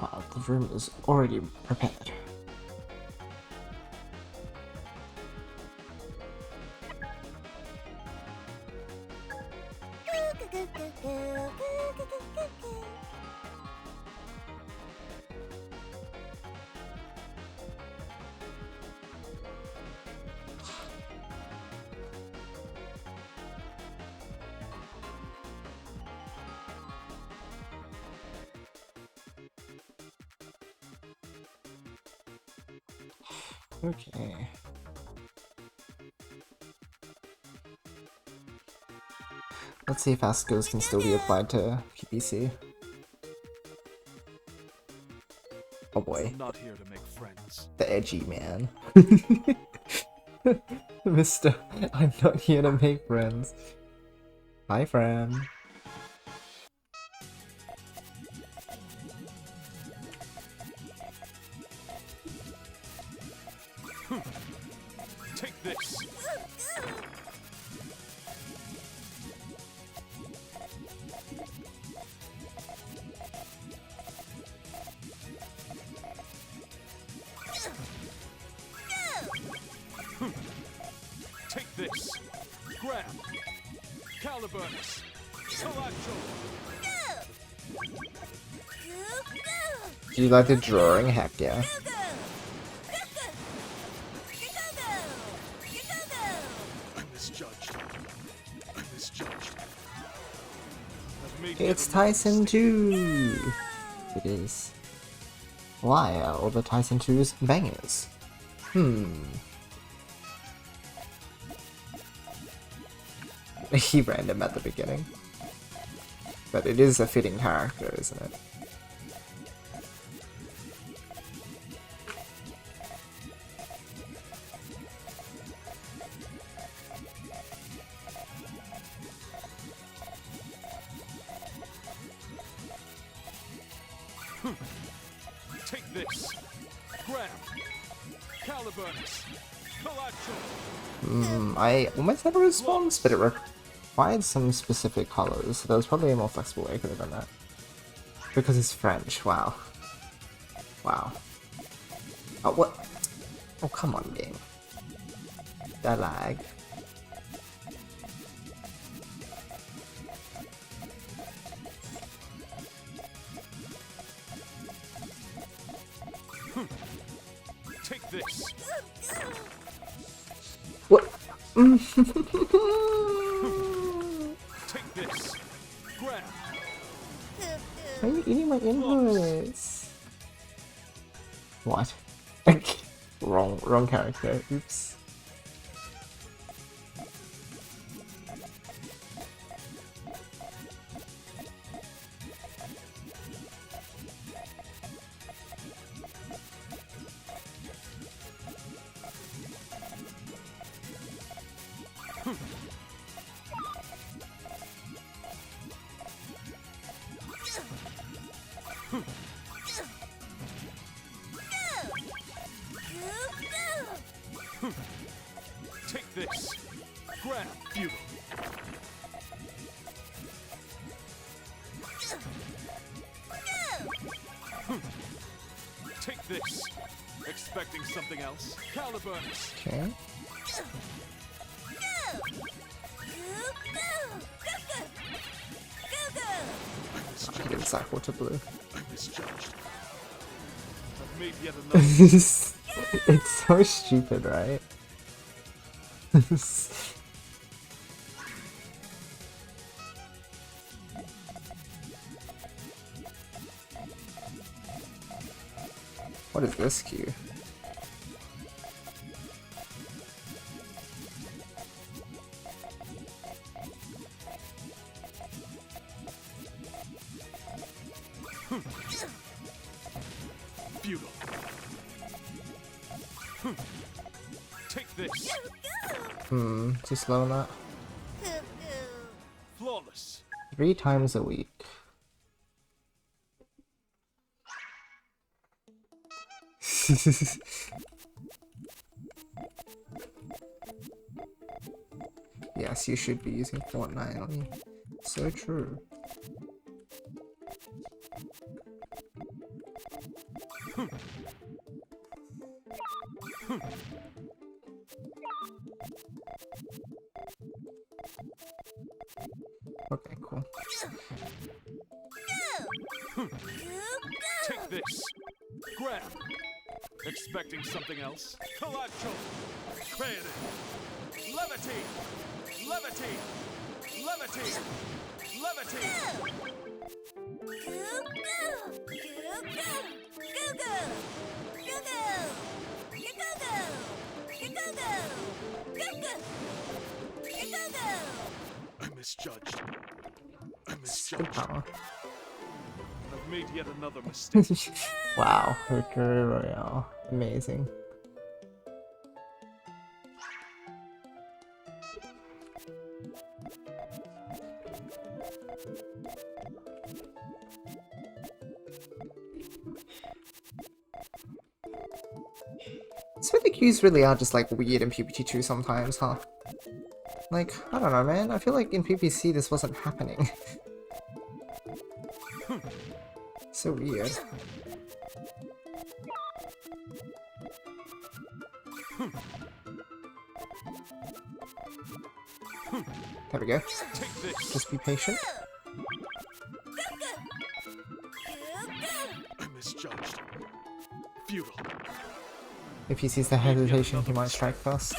Wow, the room is already prepared. Okay. Let's see if our skills can still be applied to PPC. Oh boy. I'm not here to make friends. The edgy man. Mister, I'm not here to make friends. Hi, friend. Take this. Take this. Grab. Caliburnus. Cilantro. Do you like the drawing? Heck yeah. I'm misjudged. I'm misjudged. It's Tyson 2! It is. Why are all the Tyson 2's bangers? He random at the beginning. But it is a fitting character, isn't it? Take this. Grab. Caliburnus. Cilantro. I almost had a response, but it required some specific colors, so there was probably a more flexible way I could have done that. Because it's French, wow. Wow. Oh, what? Oh, come on, game. That lag. Take this. What? Take this. Grab. Why are you eating my inputs? What? wrong character. Oops. Take this. Grab. Bugle. Take this. Expecting something else? Caliburnus. Okay. I did cycle to blue. I'm misjudged. I've made yet another. It's so stupid, right? What is this cue? Bugle. Take this. Too slow on that. Flawless. 3 times a week. Yes, you should be using Fortnite on you. So true. Okay, cool. Take this. Grab. Expecting something else? Collectro. Credit. Levitate. Levitate. Levitate. Levitate. I misjudged. I Good misjudged. power. I've made yet another mistake. Wow, Victory Royale. Amazing. So the cues really are just like weird in PPT2 sometimes, huh? Like, I don't know, man. I feel like in PPC this wasn't happening. So weird. There we go. Take this. Just be patient. I misjudged. Futile. If he sees the hesitation, he might strike first.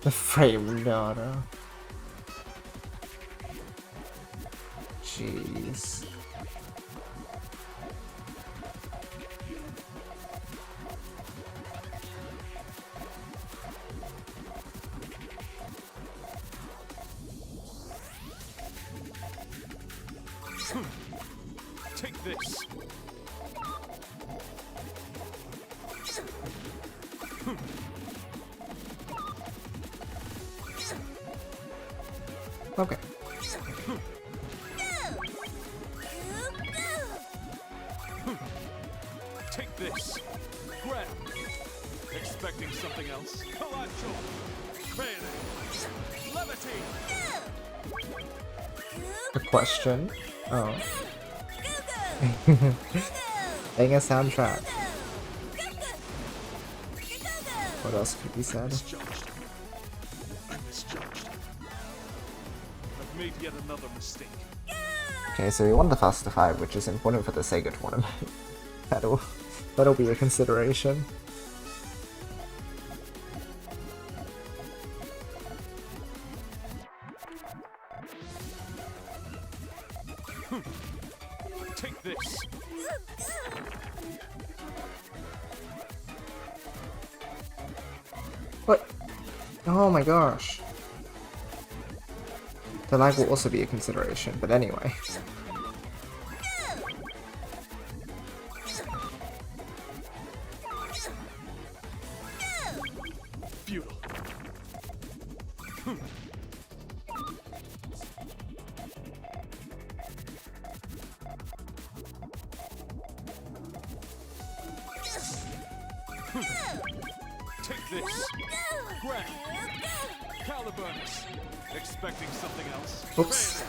The frame data. Jeez. Take this. Okay. Take this. Grab. Expecting something else? Collectro. Credit. Levitate. A question. Oh. Dang a soundtrack. What else could be said? Misjudged. I misjudged. I've made yet another mistake. Okay, so we won the Faster 5, which is important for the Sega tournament. that'll be a consideration. Take this. What? Oh my gosh. The lag will also be a consideration, but anyway. Futile. Take this. Grab. Caliburnus. Expecting something else? Oops.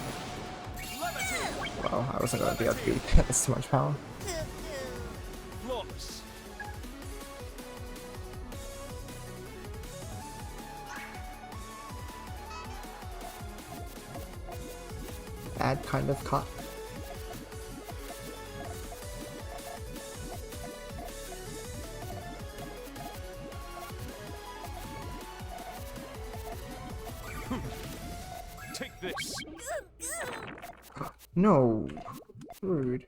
Levitate. Well, I wasn't going to be able to beat that's too much power. Flawless. Bad kind of cut. Take this. No. Rude.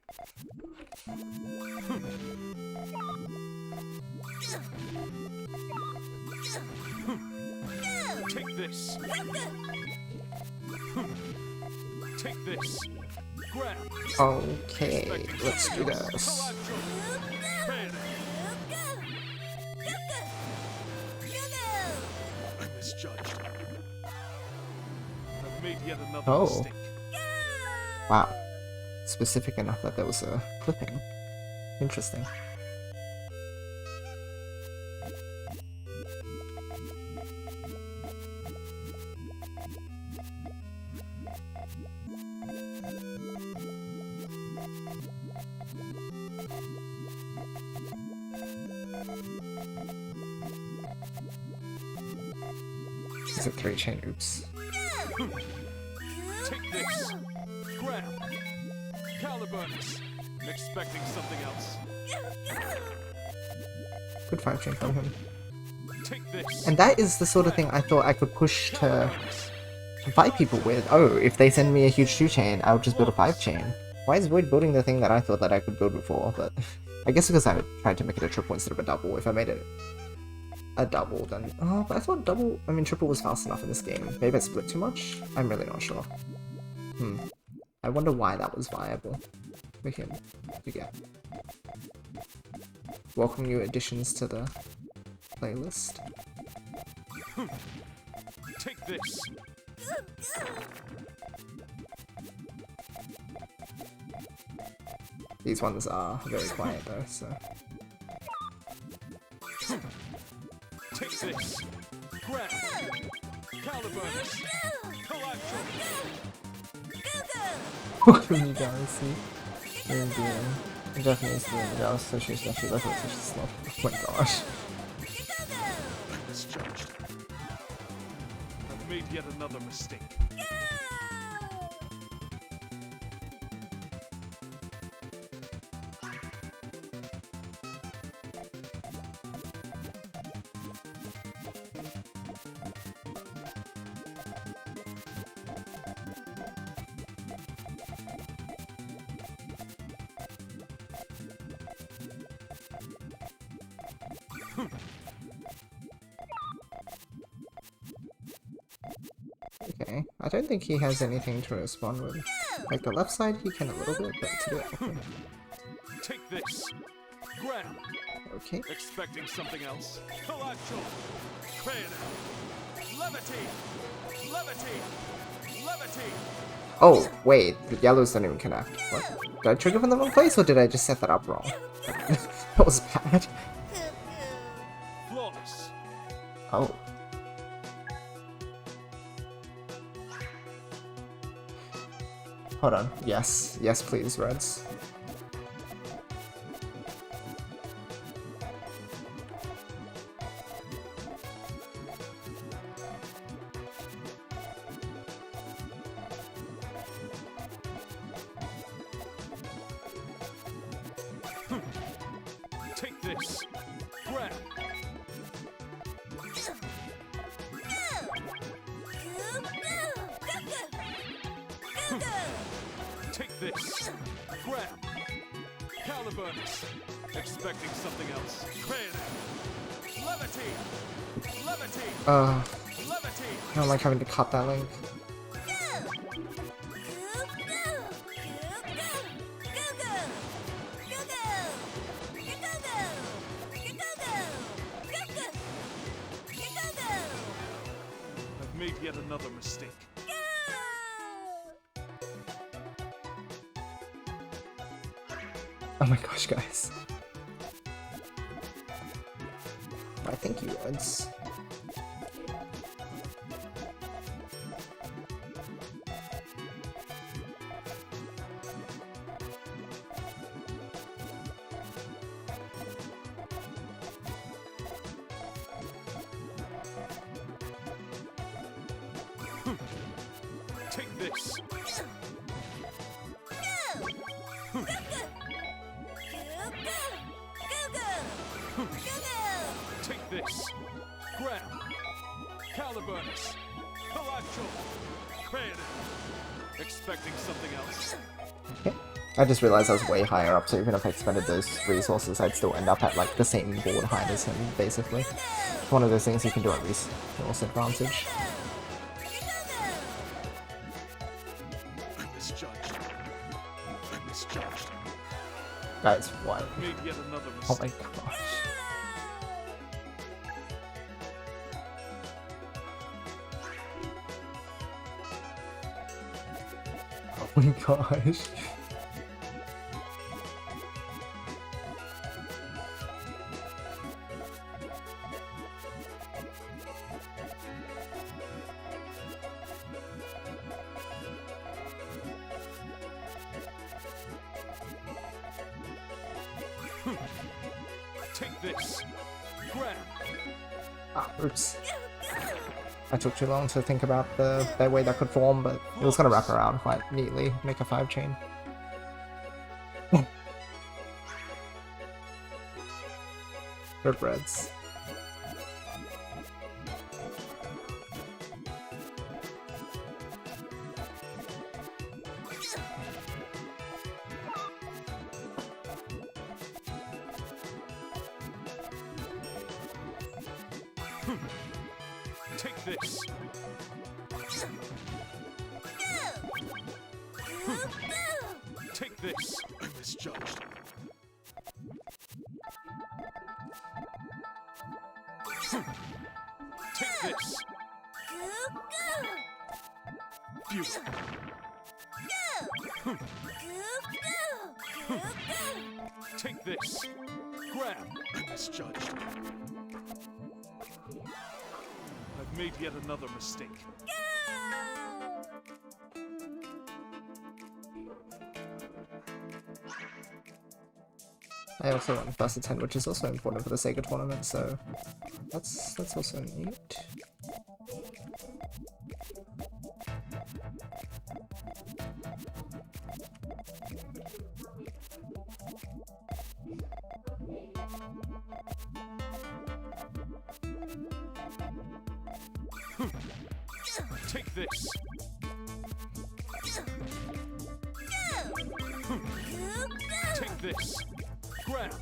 Take this. Take this. Grab. Okay, let's do this. I misjudged. I've made yet another Oh. mistake. Wow. Specific enough that there was a clipping. Interesting. is a 3-chain, oops. Take this. Grab. Caliburnus. Expecting something else. Good 5-chain from him. Take this. And that is the sort of thing I thought I could push to fight people with. Oh, if they send me a huge 2-chain, I'll just build a 5-chain. Why is Void building the thing that I thought that I could build before? But I guess because I tried to make it a triple instead of a double. If I made it a double, then... Oh, but I thought double... I mean, triple was fast enough in this game. Maybe I split too much? I'm really not sure. I wonder why that was viable for him to get. Welcome new additions to the playlist. Take this. These ones are very quiet though, so... Take this. Grab. Caliburnus. Collector. Welcome you guys, see? In Japanese, the association actually left it such a slow. Oh my gosh. Misjudged. I've made yet another mistake. Okay, I don't think he has anything to respond with. Like the left side, he can a little bit, but to do it. Okay. Take this. Grab. Okay. Expecting something else. Collateral. Crayon. Levity. Levity. Levity. Oh, wait, the yellows don't even connect. What? Did I trigger from the wrong place, or did I just set that up wrong? That was bad. Flawless. Oh. Hold on. Yes. Yes, please, Reds. Take this. Grab. Take this. Grab. Caliburnus. Expecting something else. Crayon. Levity. Levity. Levity. I don't like having to cut that link. I've made yet another mistake. Oh my gosh, guys. Why, thank you, Reds. Take this. Take this. Grab. Caliburnus. Collateral. Crayon. Expecting something else. Okay. I just realized I was way higher up, so even if I expended those resources, I'd still end up at like the same board height as him, basically. It's one of those things you can do at resource advantage. I misjudged. I misjudged. That's what? Made yet another Oh mistake. my gosh. Oh my gosh. Take this. Grab. Ah, oops. I took too long to think about their way that could form, but it was gonna wrap around quite neatly, make a 5 chain. Rip Reds. Take this. Take this. I misjudged. Take this. Beautiful. Take this. Grab. I misjudged. I've made yet another mistake. I also went first to 10, which is also important for the Sega tournament, so that's also neat. Take this. Take this. Grab.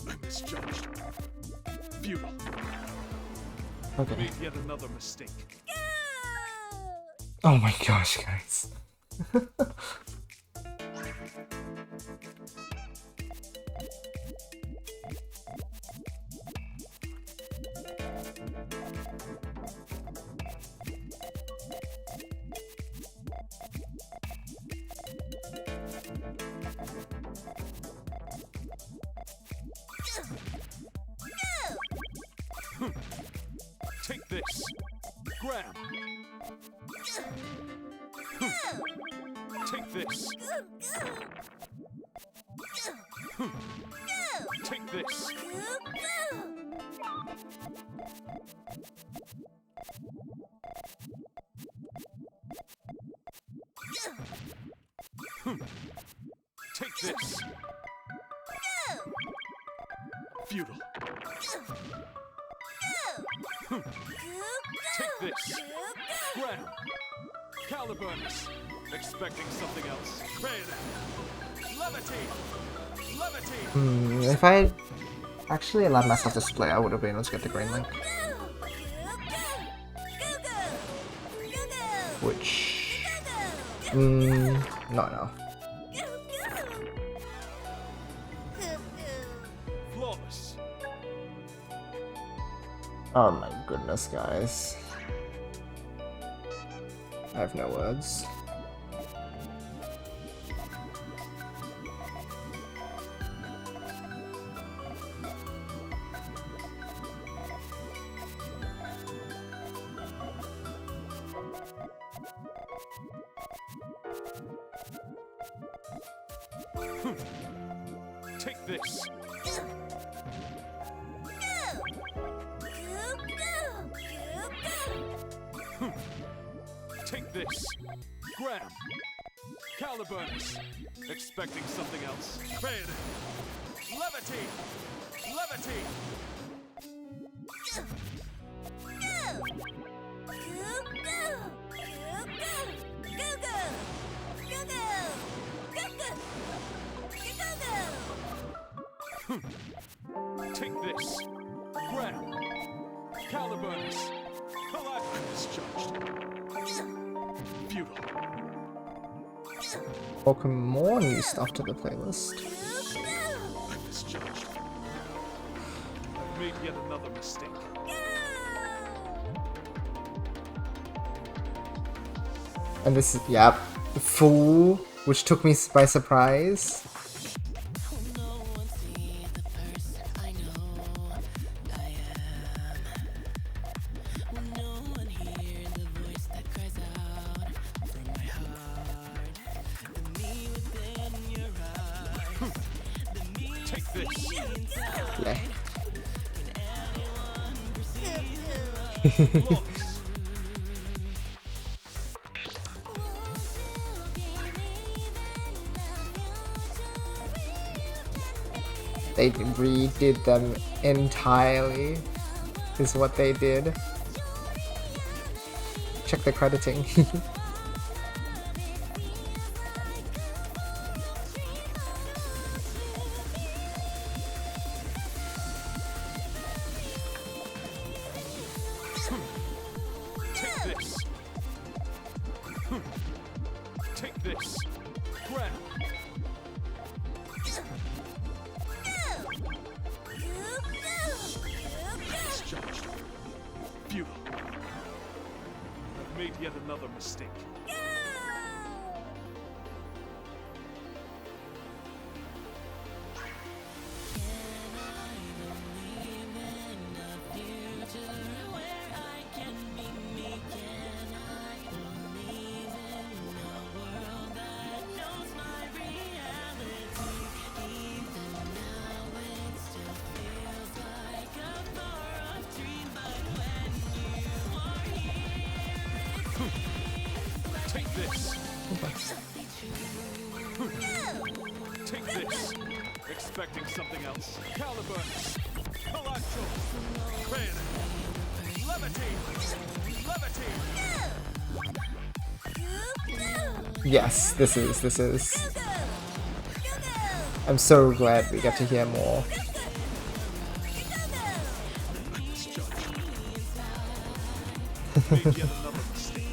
I misjudged. Beautiful. Okay. Made yet another mistake. Oh my gosh, guys. Take this. Grab. Take this. Take this. Take this. Futile. Take this. Grab. Caliburnus. Expecting something else. Bayonet. Levitate. Levitate. If I actually allowed myself to split, I would have been able to get the green link. Which... not enough. Flawless. Oh my goodness, guys. I have no words. Take this. Take this. Grab. Caliburnus. Expecting something else. Bayonet. Levitate. Levitate. Take this. Grab. Caliburnus. Collide. I misjudged. Futile. Welcome more new stuff to the playlist. I misjudged. I've made yet another mistake. And this is, yep, the Fool, which took me by surprise. They redid them entirely, is what they did. Check the crediting. Take this. Grab. Misjudged. Futile. I've made yet another mistake. Take this. Take this. Expecting something else. Caliburnus. Palazzo. Bayonet. Levitate. Levitate. Yes, this is. I'm so glad we get to hear more. Made yet another mistake.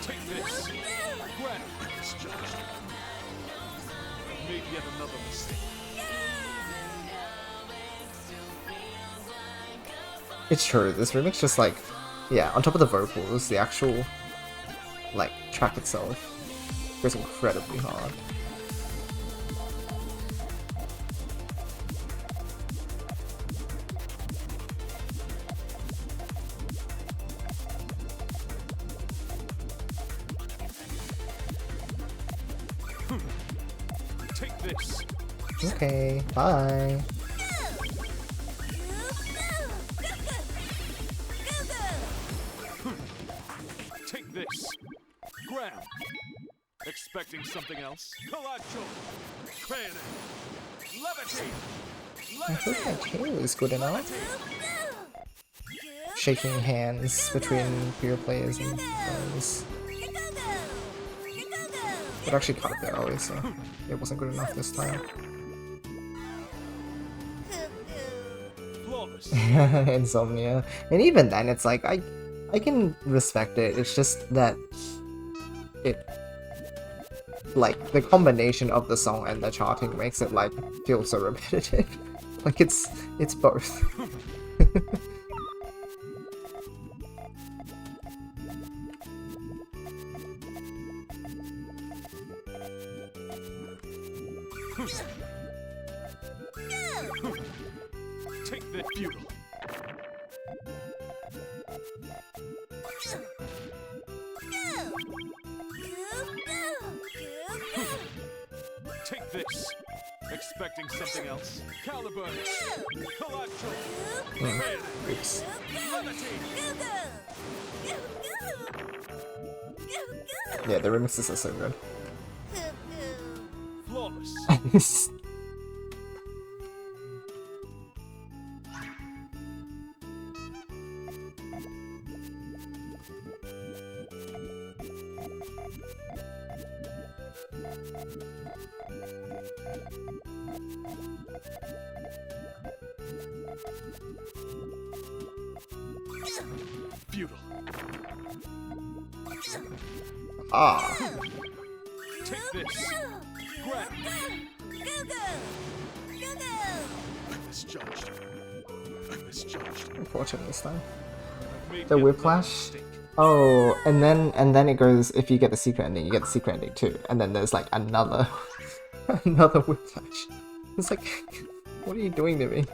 Take this. Grab. Misjudged. Made yet another mistake. It's true, this remix just like, yeah, on top of the vocals, the actual, like, track itself goes incredibly hard. Take this. Okay, bye. Take this. Grab. Expecting something else. Palazzo. Bayonet. Levitate. I think my tail is good enough. Levitate. Shaking hands between peer players and players. It actually cut a bit early, so it wasn't good enough this time. Flawless. Insomnia. And even then, it's like, I can respect it, it's just that it, like, the combination of the song and the charting makes it, like, feel so repetitive. Like, it's both. Take the futile. Take this. Expecting something else. Caliburnus. Palazzo. Bayonet. Oops. Levitate. Yeah, the remixes are so good. Flawless. Futile. Ah. Take this. Grab. I misjudged. I misjudged. Unfortunate this time. Made The yet whiplash. another mistake. Oh, and then it goes, if you get the secret ending, you get the secret ending too. And then there's like another another whiplash. It's like, what are you doing to me?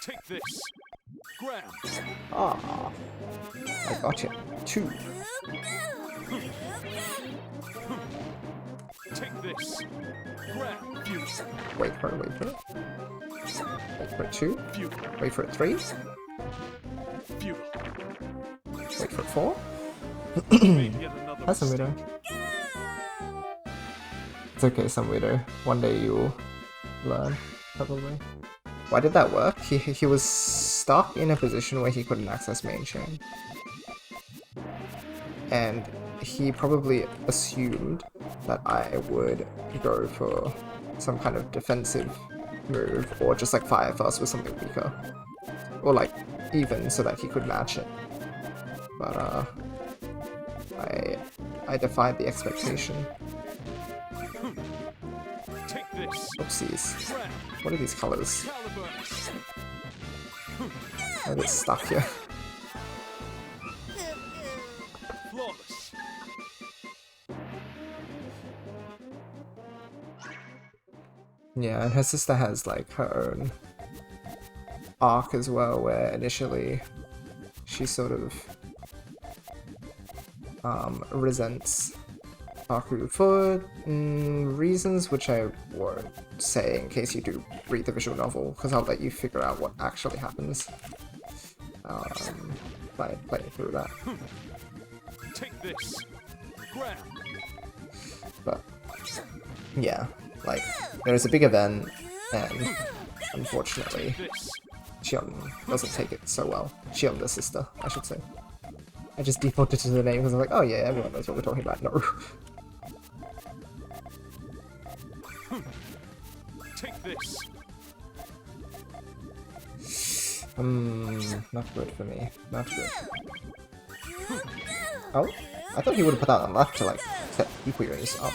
Take this. Grab. Ah, I got you. 2. Take this. Grab. View. Wait for it, wait for it. Wait for it 2. View. Wait for it 3. View. Wait for it 4. Made yet another That's a mistake. widow. It's okay, some widow. One day you'll learn, probably. Why did that work? He was stuck in a position where he couldn't access main chain. And he probably assumed that I would go for some kind of defensive move, or just like fire first with something weaker. Or like even so that he could match it. But I defied the expectation. Take this. Oopsies. Grab. What are these colors? Caliburns. I get stuck here. Flawless. Yeah, and her sister has like her own arc as well, where initially she sort of resents Aku for reasons which I won't say in case you do read the visual novel, because I'll let you figure out what actually happens by playing through that. Take this. Grab. But yeah, like there's a big event, and unfortunately, This. Shion doesn't take it so well. Shion, the sister, I should say. I just defaulted to the name because I'm like, oh yeah, everyone knows what we're talking about. No. Take this. Not good for me. Not good. Oh, I thought he would have put that on left to like set equals up.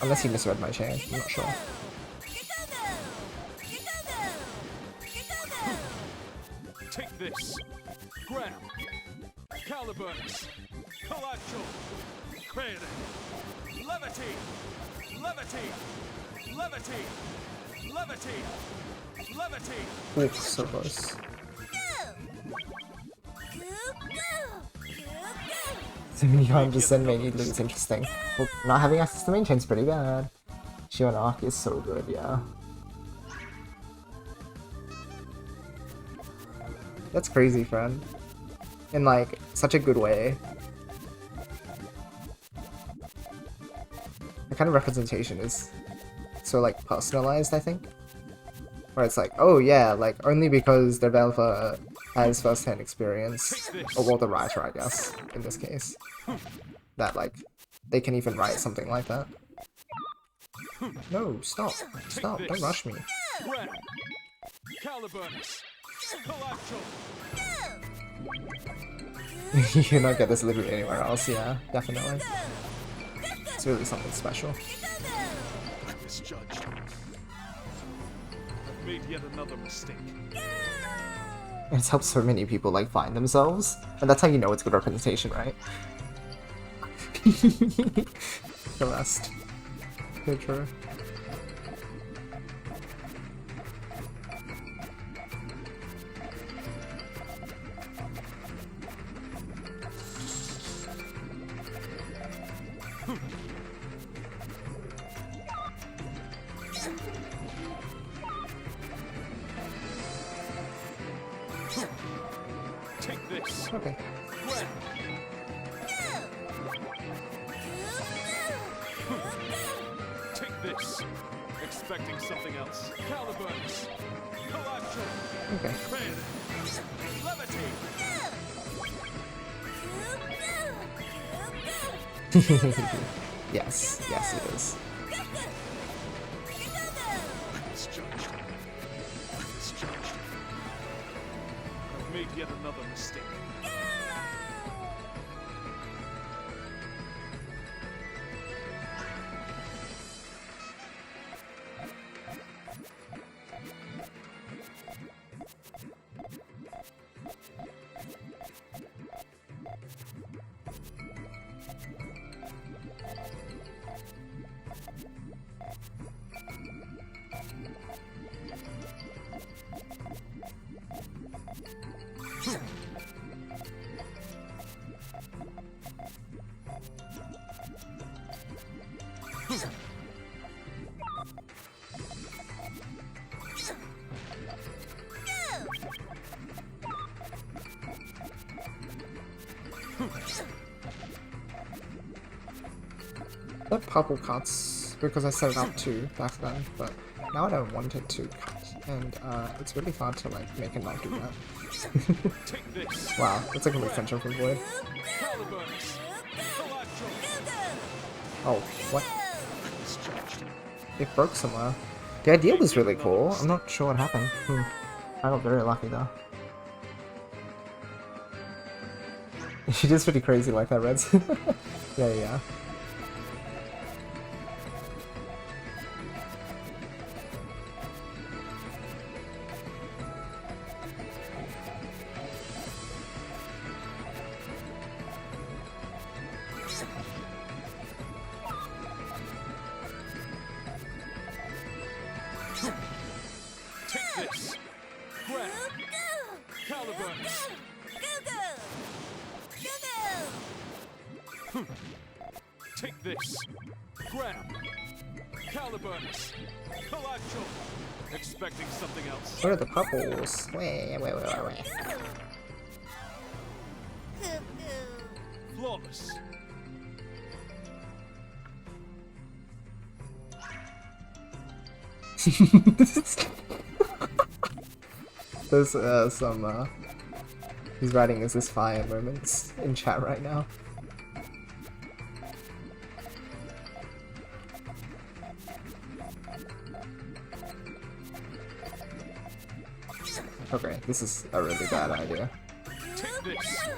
Unless he misread my chain, I'm not sure. Take this. Grab. Caliburns. Colacho. Credit. Levitate. Levitate. Levitate. Levitate. Levitate. Ooh, so close. So many times just send main lead is interesting. Well, not having access to main chain's pretty bad. Shion arc is so good, yeah. That's crazy, friend. In like such a good way. The kind of representation is so like personalized, I think. Where it's like, oh yeah, like only because the developer has first-hand experience, or well, the writer, I guess, in this case, that like they can even write something like that. No, stop, stop, don't rush me. Grab. Caliburns. Colacho. You don't get this literally anywhere else, yeah, definitely. It's really something special. I misjudged. I've made yet another mistake. It's helped so many people like find themselves, and that's how you know it's good representation, right? The rest. So true. Take this. Okay. Grab. Take this. Expecting something else. Caliburns. Colacho. Okay. Credit. Levitate. Yes, yes it is. Misjudged. Misjudged. I've made yet another mistake. That purple cuts because I set it up to back then, but now I don't want it to cut, and it's really hard to like make it not do that. Take this. Wow, that's like a extension from Void. Caliburnus. Electro. Oh, what? Misjudged. It broke somewhere. The idea was really cool. I'm not sure what happened. I got very lucky though. She is pretty crazy like that, Reds. Yeah. Take this. Grab. Caliburnus. Take this. Grab. Caliburnus. Electro. Expecting something else. Where are the purples? Wait. Flawless. There's some he's writing "Is this fire?" moments in chat right now. Okay, this is a really bad idea. Take this.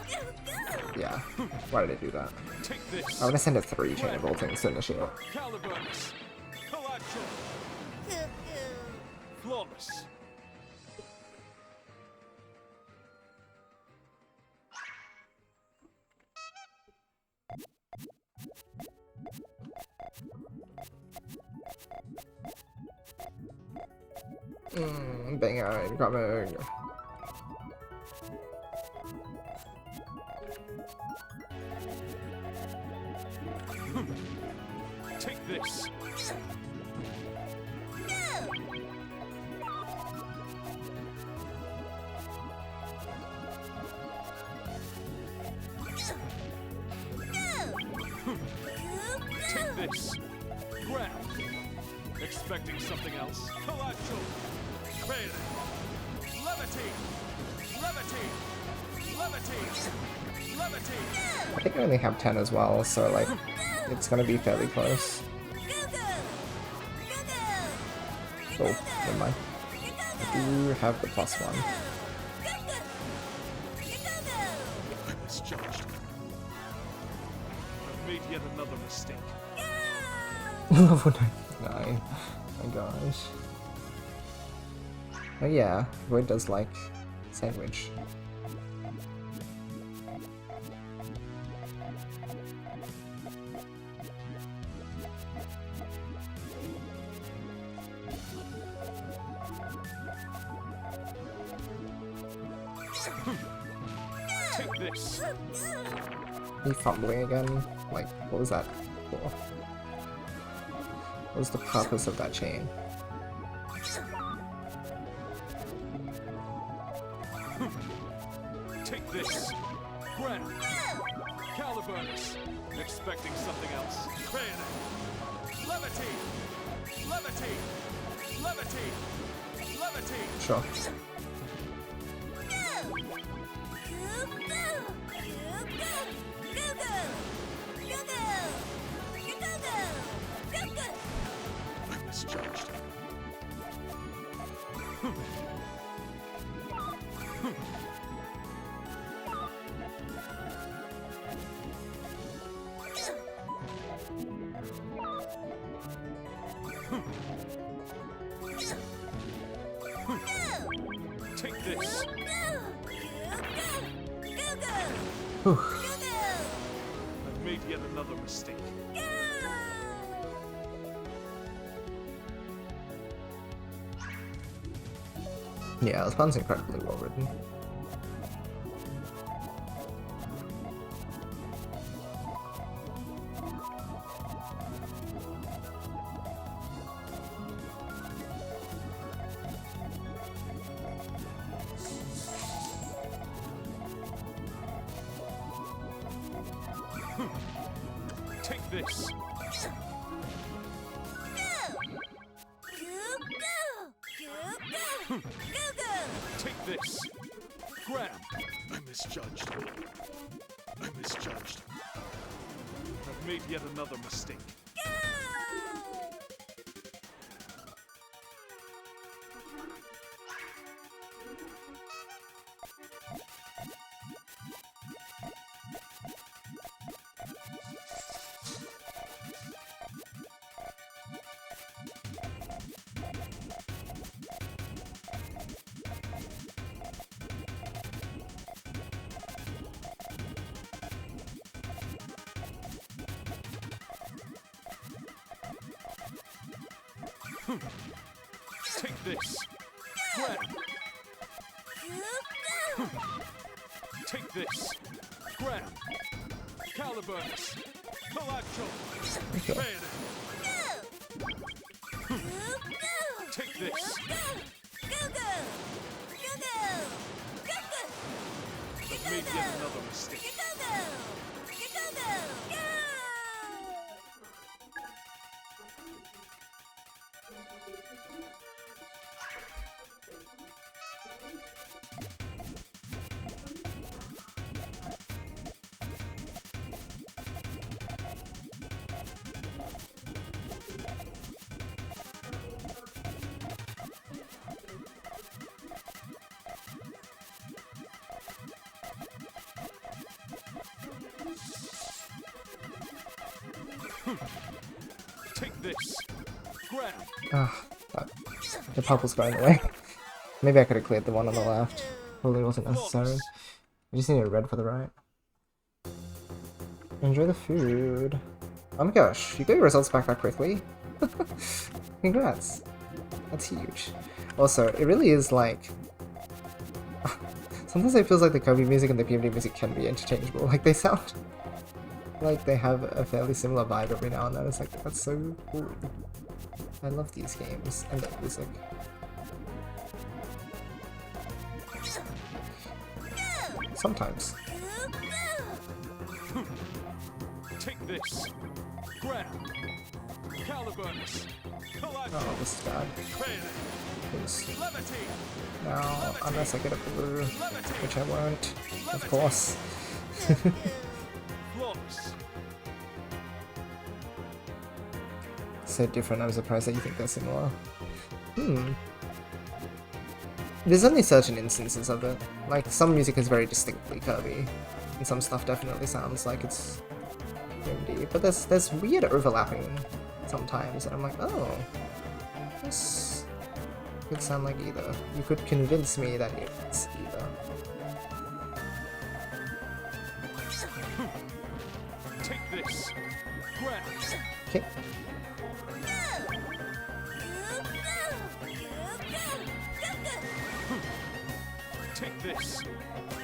Yeah, why did I do that? Take this. I'm gonna send a 3 chain of all things to initiate. Caliburnus. Electro. Flawless. Banger incoming. Take this. Take this. Grab. Expecting something else. Electro. Fail. Levitate. Levitate. Levitate. Levitate. I think I only have 10 as well, so like it's gonna be fairly close. Oh, never mind. I do have the +1. Misjudged. I've made yet another mistake. Level 99. Oh my gosh. Oh yeah, Void does like sandwich. Take this. He fumbling again? Like, what was that for? What was the purpose of that chain? Take this. Grab. Caliburnus. Expecting something else. Fail. Levitate. Levitate. Levitate. Levitate. Sure. Whew. I've made yet another mistake. Yeah, this plan's incredibly well written. Take this. Take this. Grab. I misjudged. I misjudged. I've made yet another mistake. Take this. Grab. Take this. Grab. Caliburnus. Collateral. Fail. Take this. I've made yet another mistake. Take this. Grab. Ah, the purple's going away. Maybe I could have cleared the one on the left. Probably wasn't necessary. I just need a red for the right. Enjoy the food. Oh my gosh, you got your results back that quickly? Congrats. That's huge. Also, it really is like... Sometimes it feels like the Kirby music and the PPT music can be interchangeable. Like, they sound like they have a fairly similar vibe every now and then. It's like, that's so cool. I love these games and the music. Sometimes. Take this. Grab. Caliburnus. Oh, this is bad. Please. Levitate. No, unless I get a blue, which I won't, of course. Flawless. So different, I'm surprised that you think they're similar. There's only certain instances of it. Like, some music is very distinctly Kirby, and some stuff definitely sounds like it's PMD, but there's weird overlapping sometimes, and I'm like, oh, this could sound like either. You could convince me that it's either. Take this. Grab. Okay. Take this.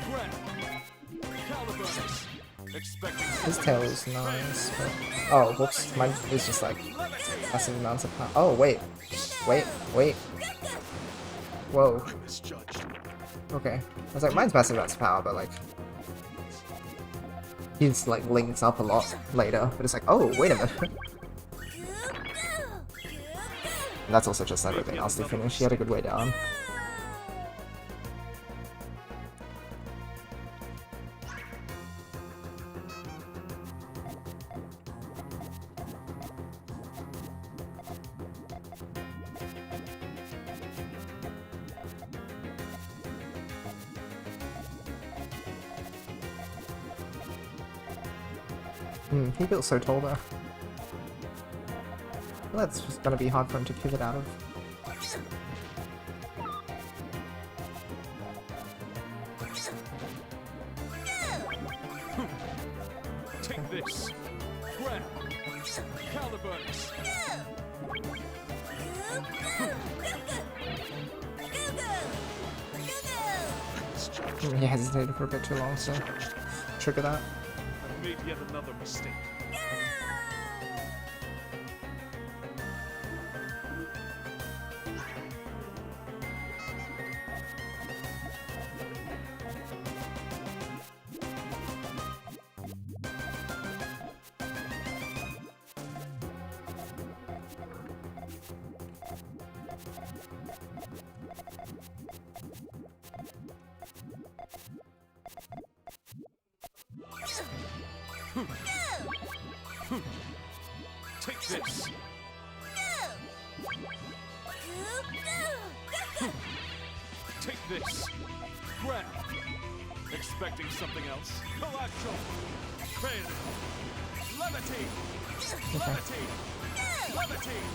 Grab. Caliburnus. Expecting His tail is nice, but... Oh, whoops, mine is just like massive amounts of power. Oh, wait. Wait. Whoa. Okay. I was like, mine's massive amounts of power, but like... He's like links up a lot later, but it's like, oh, wait a minute. And that's also just like a nasty finish. He had a good way down. He built so tall there. Well, that's just gonna be hard for him to pivot out of. Take this. Grab. Caliburns. He hesitated for a bit too long, so trigger that. I've made yet another mistake. Take this. Take this. Grab. Expecting something else. Collectro. Fail. Levitate. Levitate. Levitate.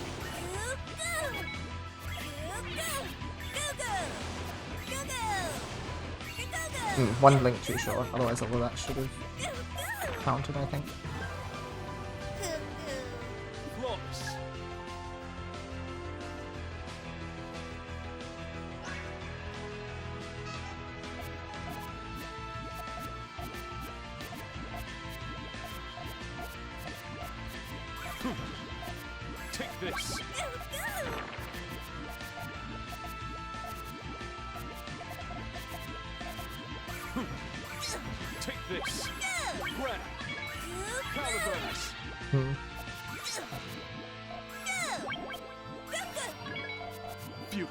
One link too short, otherwise all of that should have counted, I think. Flawless. Take this. Take this. Grab. Caliburns. Fuel.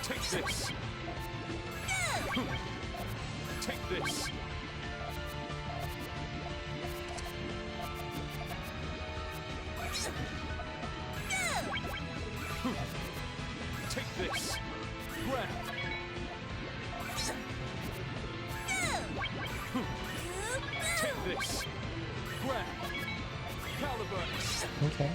Take this. Take this. Take this. Grab. Take this. Grab. Caliburns. Okay.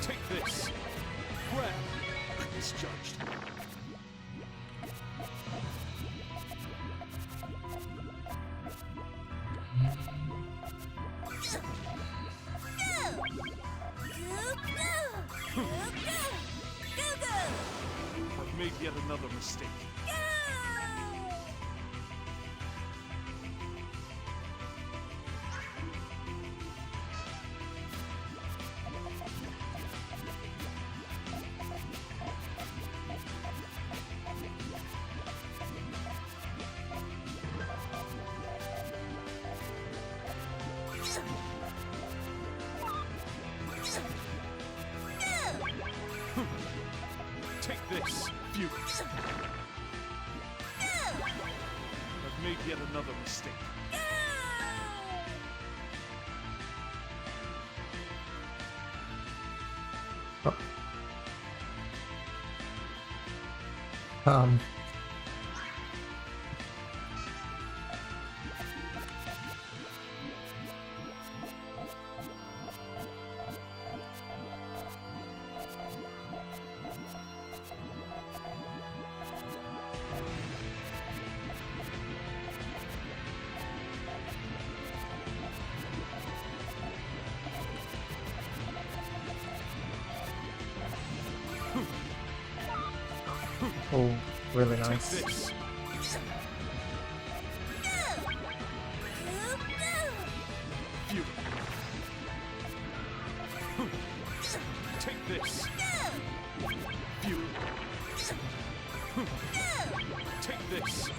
Take this. Grab. Misjudged. I've made yet another mistake. Take this, Fuchs. I've made yet another mistake. Oh. Oh, really nice. This. Fuel. Take this. Fuel. Take this.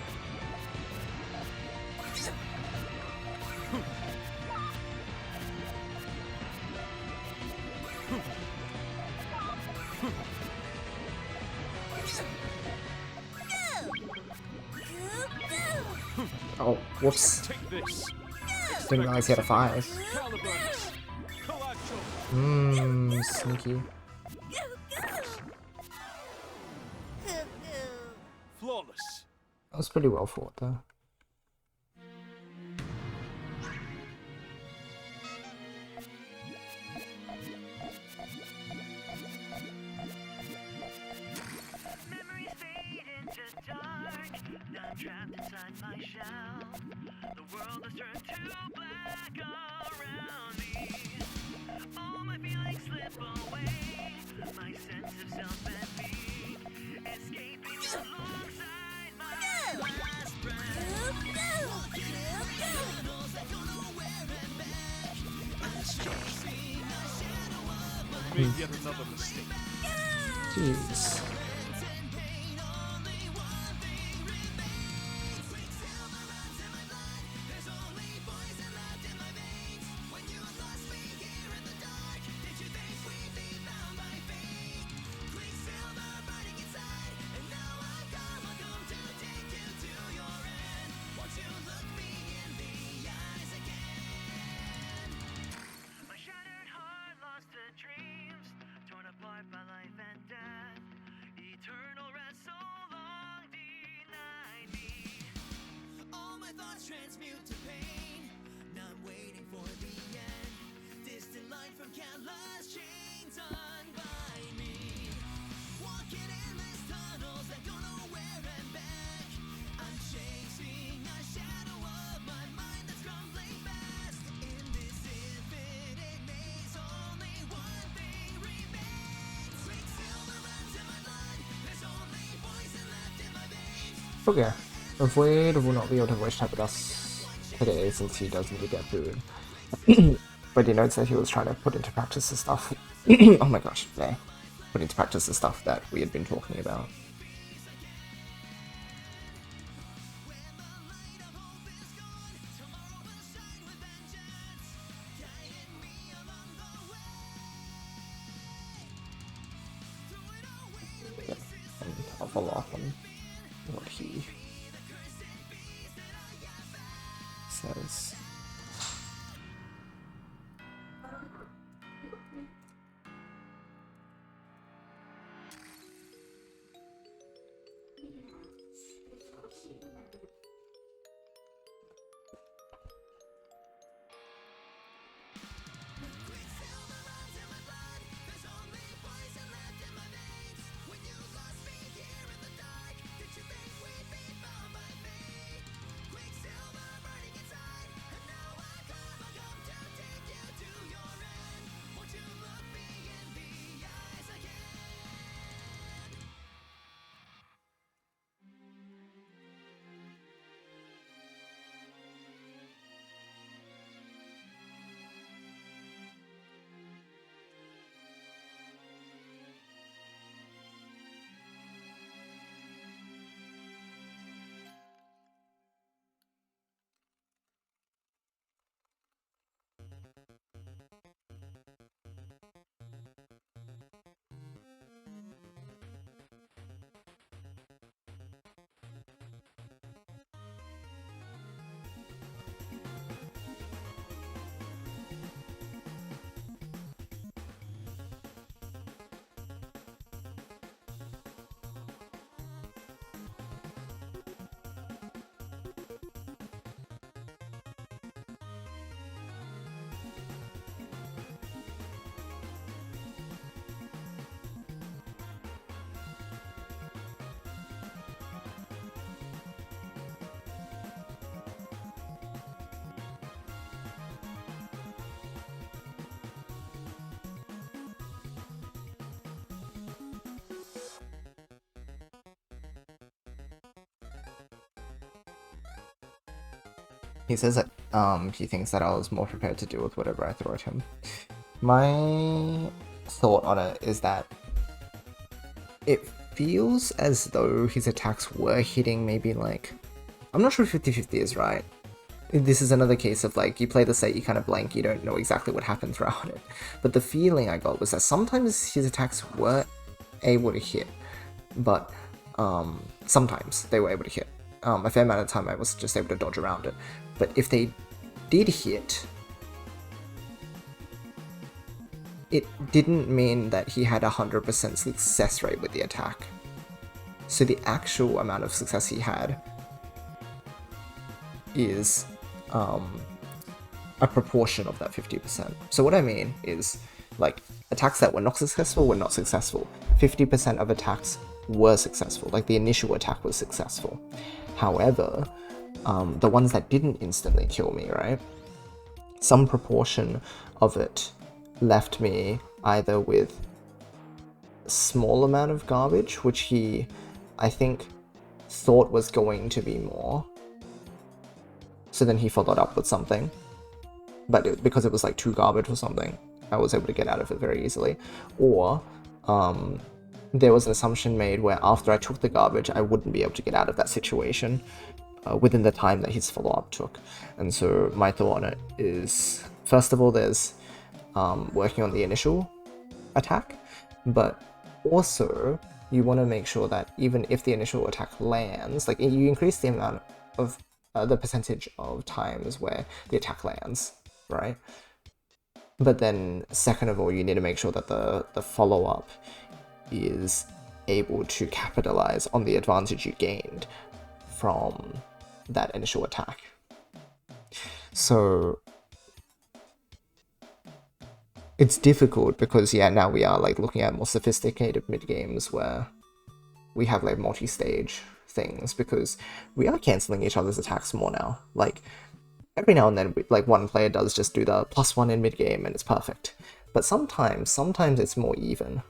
Oh, whoops. Take this. Didn't realize he had a 5. Caliburns. Collectro. Sneaky. Flawless. That was pretty well fought though. Memories fade into dark. Now I'm trapped inside my shell. The world has turned to black around me. All my feelings slip away. My sense of self and being escaping alongside my last breath. Tunnels that go nowhere and back. I'm chasing a shadow of my Made yet another mistake. Jeez. My shattered heart lost to dreams, torn apart by life and death. Eternal rest so long denied me. All my thoughts transmute to pain. Now I'm waiting for the end. Distant light from countless chains unbind me. Walking endless tunnels that go nowhere and back. I'm chasing a shadow of my mind that's crumbling fast. In this infinite maze, only one thing remains. Quicksilver runs in my blood. There's only poison left in my veins. Okay. Avoid will not be able to voice chat with us today since he does need to get food. But he notes that he was trying to put into practice the stuff. Oh my gosh, no. Put into practice the stuff that we had been talking about. Yeah, and I'll follow up on what he says. He says that he thinks that I was more prepared to deal with whatever I throw at him. My thought on it is that it feels as though his attacks were hitting maybe like... I'm not sure if 50-50 is right. This is another case of like, you play the set, you kind of blank, you don't know exactly what happened throughout it. But the feeling I got was that sometimes his attacks were able to hit, but sometimes they were able to hit. A fair amount of time I was just able to dodge around it. But if they did hit, it didn't mean that he had 100% success rate with the attack. So the actual amount of success he had is a proportion of that 50%. So what I mean is, like, attacks that were not successful were not successful. 50% of attacks were successful, like the initial attack was successful. However, the ones that didn't instantly kill me, right? Some proportion of it left me either with a small amount of garbage, which he, I think, thought was going to be more. So then he followed up with something. But because it was like 2 garbage or something, I was able to get out of it very easily. Or there was an assumption made where after I took the garbage, I wouldn't be able to get out of that situation within the time that his follow-up took. And so my thought on it is, first of all, there's working on the initial attack, but also you want to make sure that even if the initial attack lands, like you increase the amount of the percentage of times where the attack lands, right? But then second of all, you need to make sure that the follow-up is able to capitalize on the advantage you gained from that initial attack. So it's difficult because, yeah, now we are like looking at more sophisticated mid-games where we have like multi-stage things, because we are cancelling each other's attacks more now. Like, every now and then, like, one player does just do the +1 in mid-game and it's perfect. But sometimes it's more even.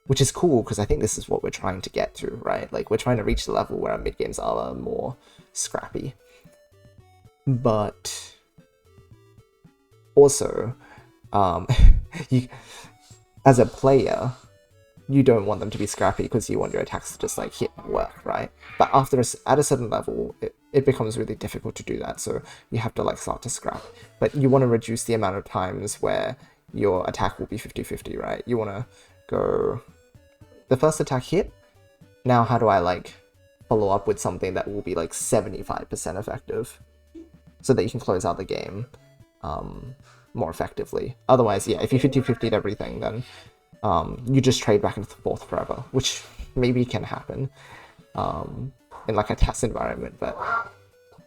Which is cool, because I think this is what we're trying to get to, right? Like, we're trying to reach the level where our mid-games are more scrappy. But also, as a player, you don't want them to be scrappy because you want your attacks to just like hit and work, right? But at a certain level, it becomes really difficult to do that, so you have to like start to scrap. But you want to reduce the amount of times where your attack will be 50-50, right? You want to go, the first attack hit, now how do I like follow up with something that will be like 75% effective, so that you can close out the game more effectively. Otherwise, yeah, if you 50-50'd everything, then you just trade back and forth forever, which maybe can happen in like a test environment, but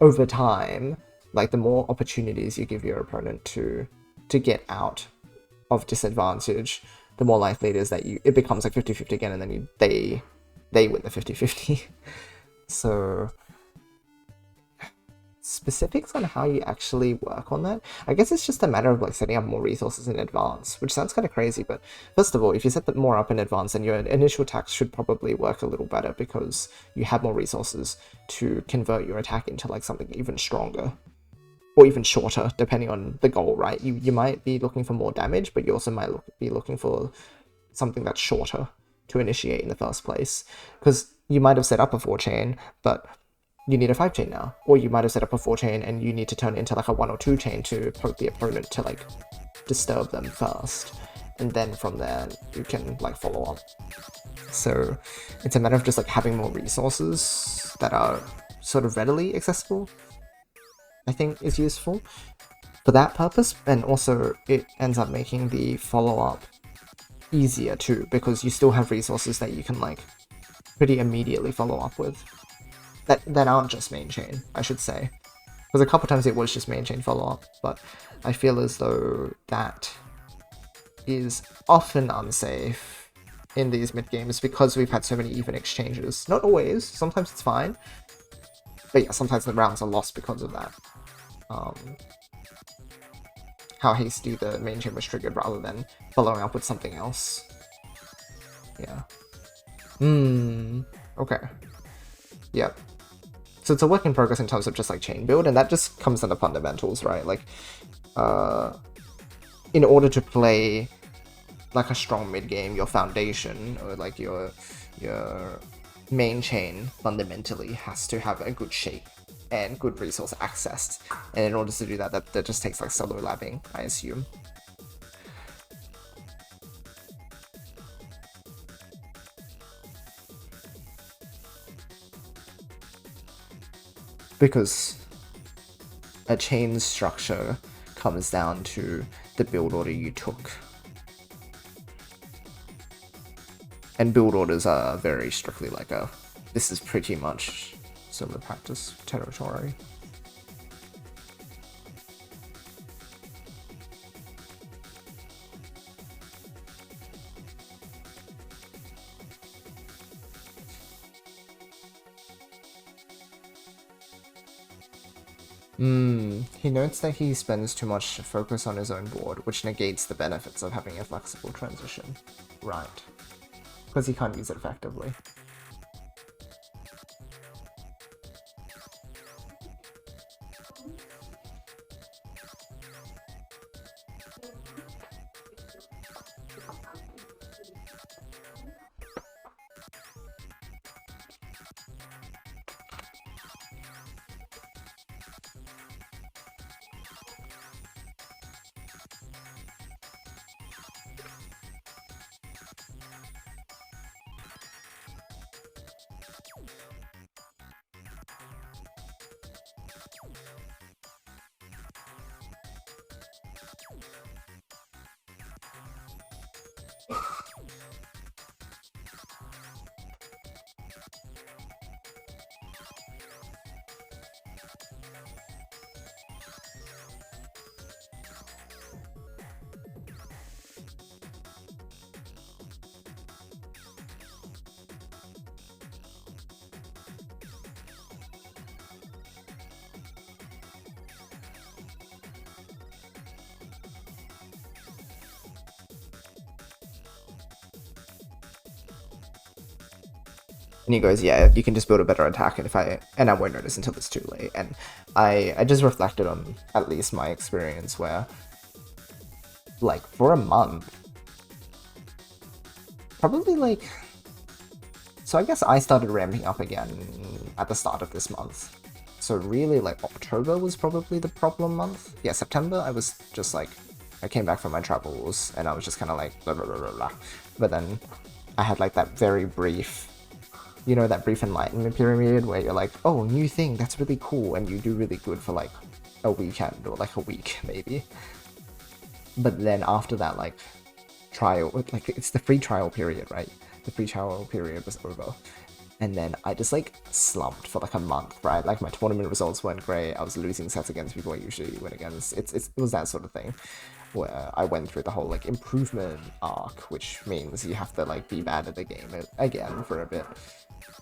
over time, like the more opportunities you give your opponent to get out of disadvantage, the more likely it is that it becomes like 50-50 again, and then they win the 50-50. So specifics on how you actually work on that, I guess it's just a matter of like setting up more resources in advance, which sounds kind of crazy, but first of all, if you set them more up in advance, then your initial attacks should probably work a little better because you have more resources to convert your attack into like something even stronger or even shorter, depending on the goal, right? You might be looking for more damage, but you also might be looking for something that's shorter to initiate in the first place, because you might have set up a 4-chain, but you need a 5-chain now, or you might have set up a 4-chain and you need to turn it into like a 1 or 2-chain to poke the opponent to like disturb them first, and then from there you can like follow up. So it's a matter of just like having more resources that are sort of readily accessible, I think is useful for that purpose, and also it ends up making the follow-up easier too, because you still have resources that you can like pretty immediately follow up with. That aren't just main chain, I should say. Because a couple times it was just main chain follow-up, but I feel as though that is often unsafe in these mid-games because we've had so many even exchanges. Not always, sometimes it's fine, but yeah, sometimes the rounds are lost because of that. How hasty the main chain was triggered rather than following up with something else. Yeah. Okay. Yep. So it's a work in progress in terms of just like chain build, and that just comes down to fundamentals, right? Like, in order to play like a strong mid game, your foundation or like your main chain fundamentally has to have a good shape and good resource access. And in order to do that, that just takes like solo labbing, I assume. Because a chain structure comes down to the build order you took. And build orders are very strictly like this is pretty much similar practice territory. He notes that he spends too much focus on his own board, which negates the benefits of having a flexible transition. Right. Because he can't use it effectively. And he goes, yeah, you can just build a better attack, and I won't notice until it's too late. And I just reflected on at least my experience where, like, for a month, probably like, so I guess I started ramping up again at the start of this month. So really, like, October was probably the problem month. Yeah, September, I was just like, I came back from my travels, and I was just kind of like, blah, blah, blah, blah, blah. But then I had like that very brief, you know, that brief enlightenment period where you're like, oh, new thing, that's really cool, and you do really good for like a weekend or like a week maybe. But then after that, like, trial, like, it's the free trial period, right? The free trial period was over. And then I just like slumped for like a month, right? Like my tournament results weren't great. I was losing sets against people I usually win against. It was that sort of thing where I went through the whole like improvement arc, which means you have to like be bad at the game again for a bit.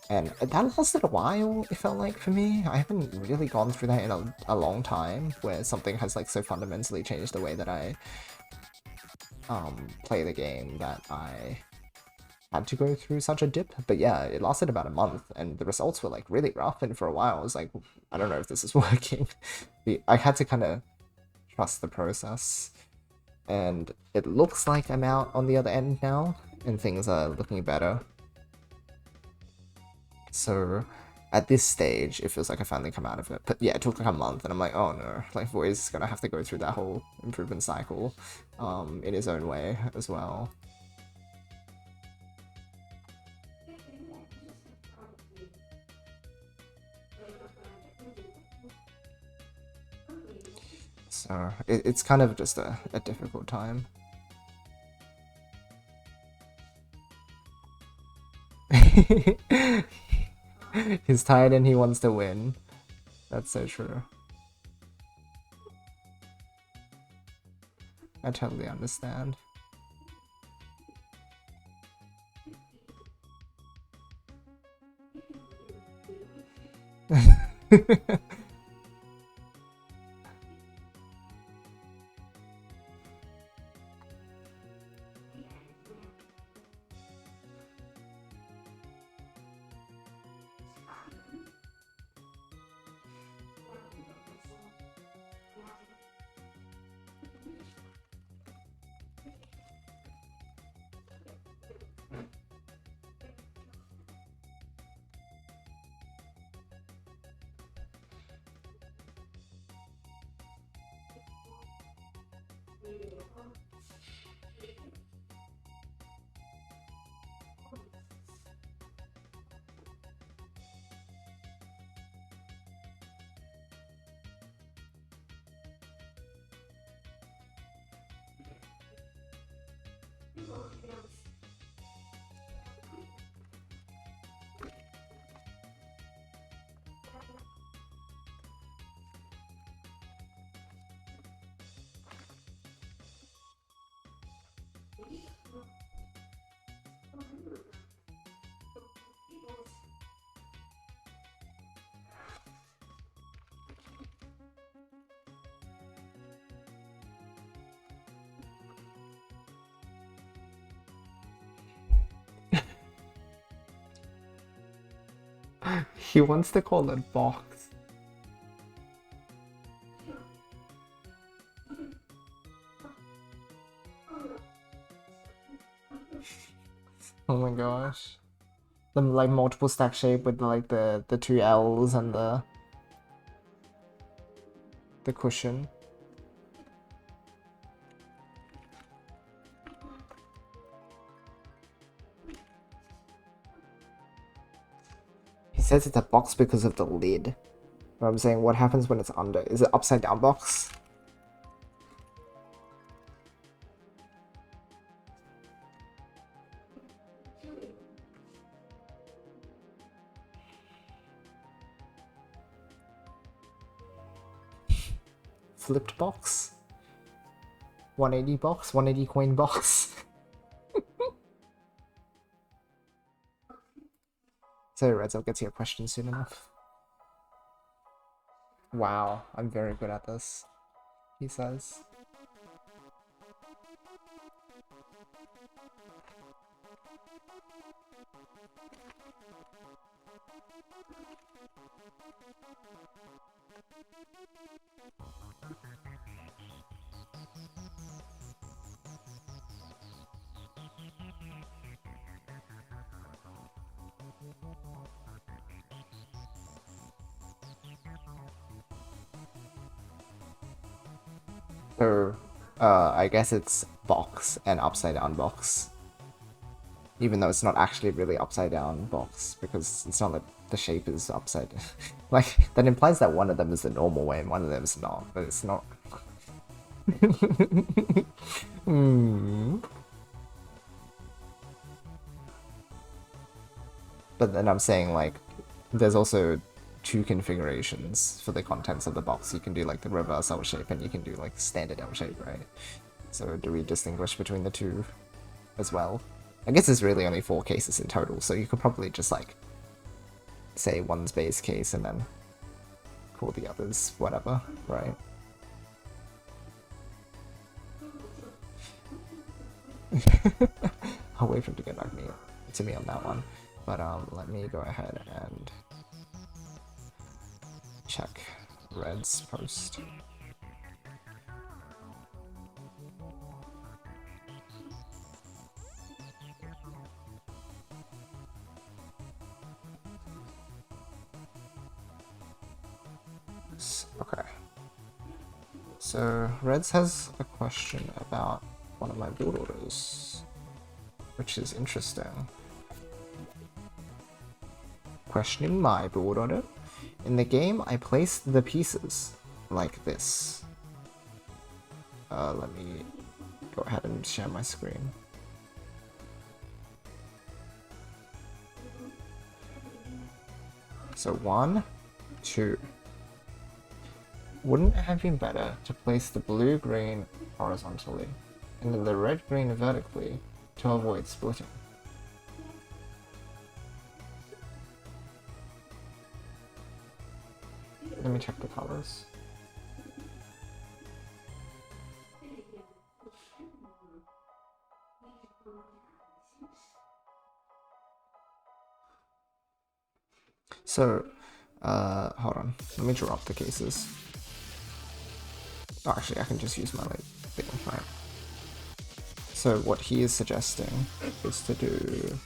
And that lasted a while, it felt like, for me. I haven't really gone through that in a long time, where something has like so fundamentally changed the way that I play the game that I had to go through such a dip. But yeah, it lasted about a month, and the results were like really rough, and for a while I was like, I don't know if this is working. I had to kind of trust the process, and it looks like I'm out on the other end now, and things are looking better. So at this stage, it feels like I finally come out of it. But yeah, it took like a month, and I'm like, oh no, like Voi's gonna have to go through that whole improvement cycle in his own way as well. So it's kind of just a difficult time. He's tired and he wants to win. That's so true. I totally understand. He wants to call it box. Oh my gosh. The like multiple stack shape with like the two L's and the cushion. He says it's a box because of the lid. But I'm saying, what happens when it's under? Is it upside down box? Flipped box? 180 box? 180 coin box? So Reds, I'll get to your question soon enough. Wow, I'm very good at this, he says. So, I guess it's box and upside down box. Even though it's not actually really upside down box, because it's not like the shape is upside down. Like, that implies that one of them is the normal way and one of them is not, but it's not. But then I'm saying, like, there's also two configurations for the contents of the box. You can do like the reverse L shape and you can do like standard L shape, right? So do we distinguish between the two as well? I guess there's really only 4 cases in total, so you could probably just like say one's base case and then call the others whatever, right? I'll wait for him to get back to me on that one. But let me go ahead and check Red's post. Okay. So Reds has a question about one of my build orders, which is interesting. Questioning my build order. In the game, I placed the pieces like this. Let me go ahead and share my screen. So 1, 2. Wouldn't it have been better to place the blue-green horizontally and then the red-green vertically to avoid splitting? Let me check the colors. So, hold on. Let me draw up the cases. Oh, actually, I can just use my like thing, right? So what he is suggesting is to do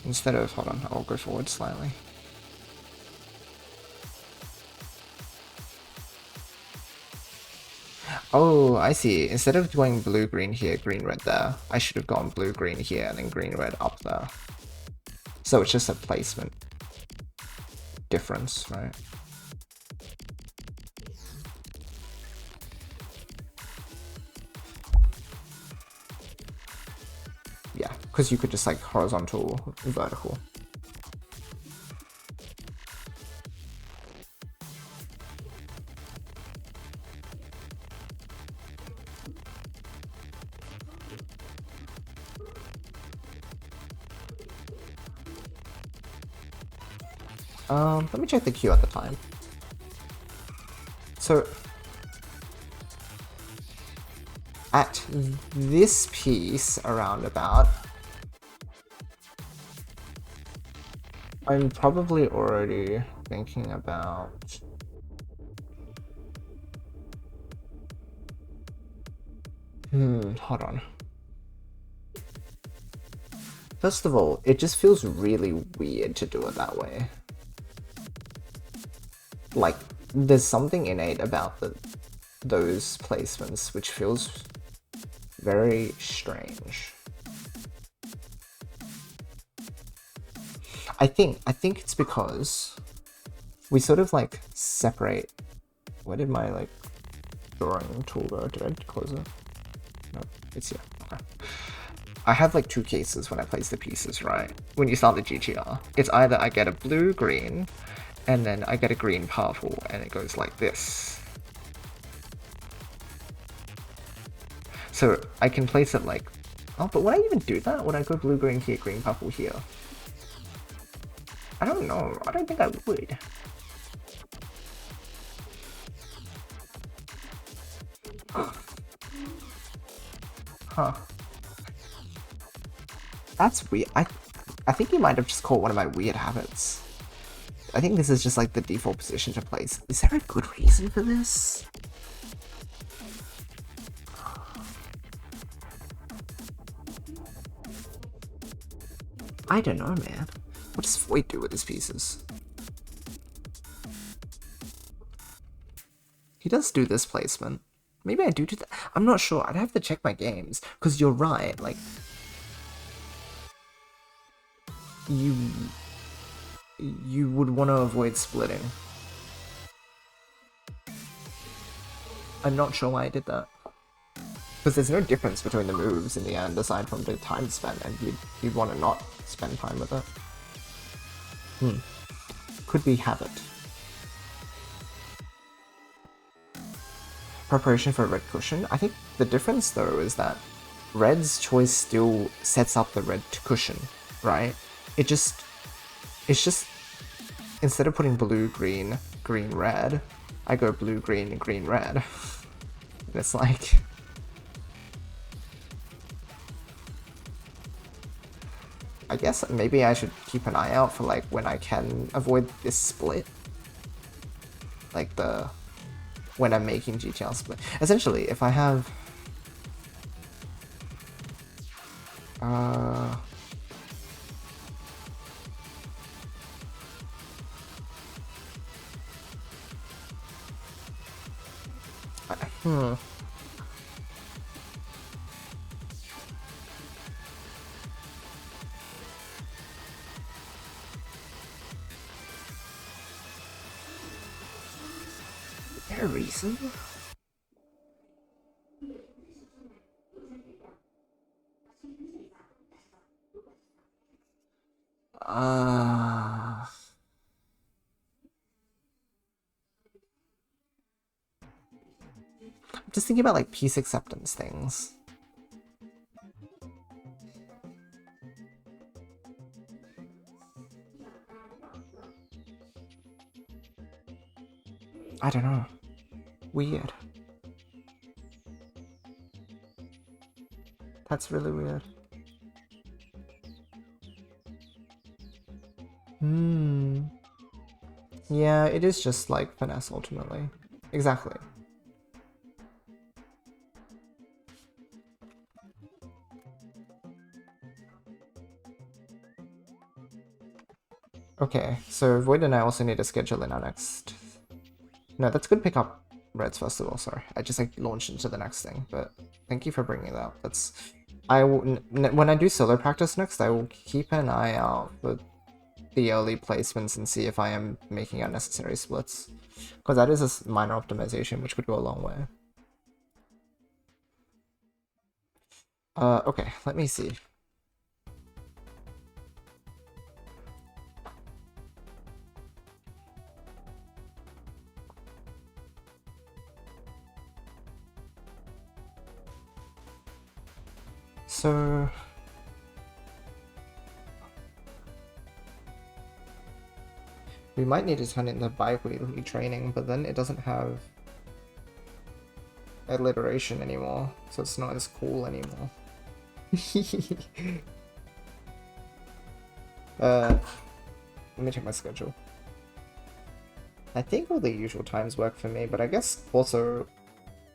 instead of, hold on, I'll go forward slightly. Oh, I see. Instead of going blue-green here, green-red there, I should have gone blue-green here and then green-red up there. So it's just a placement difference, right? Yeah, because you could just like horizontal, vertical. Let me check the queue at the time. So at this piece around about, I'm probably already thinking about hold on. First of all, it just feels really weird to do it that way. Like, there's something innate about those placements which feels very strange. I think it's because we sort of like separate. Where did my like drawing tool go? Did I close it? No, it's here. Okay. I have like two cases when I place the pieces, right? When you start the GTR, it's either I get a blue green, and then I get a green purple, and it goes like this. So I can place it like, oh, but would I even do that? Would I go blue green here, green purple here? I don't know. I don't think I would. Huh. That's weird. I think you might have just caught one of my weird habits. I think this is just like the default position to place. Is there a good reason for this? I don't know, man. What does Void do with his pieces? He does do this placement. Maybe I do that. I'm not sure. I'd have to check my games. Because you're right. Like, you would want to avoid splitting. I'm not sure why I did that. Because there's no difference between the moves in the end, aside from the time spent, and you'd want to not spend time with it. Could be habit. Preparation for a red cushion. I think the difference though is that red's choice still sets up the red cushion, right? It's just instead of putting blue, green, green, red, I go blue, green, green, red. And it's like, I guess maybe I should keep an eye out for like when I can avoid this split. Like when I'm making GTL split. Essentially, if I have Is there a reason? I'm just thinking about like piece acceptance things. I don't know. Weird. That's really weird. Yeah, it is just like finesse ultimately. Exactly. Okay, so Void and I also need to schedule in our next... No, that's good pick up Reds first of all, sorry. I just like launched into the next thing, but thank you for bringing that up. That's... I will, when I do solo practice next, I will keep an eye out for the early placements and see if I am making unnecessary splits. Because that is a minor optimization, which could go a long way. Okay, let me see. So... we might need to turn in the bi-weekly training, but then it doesn't have alliteration anymore, so it's not as cool anymore. Let me check my schedule. I think all the usual times work for me, but I guess also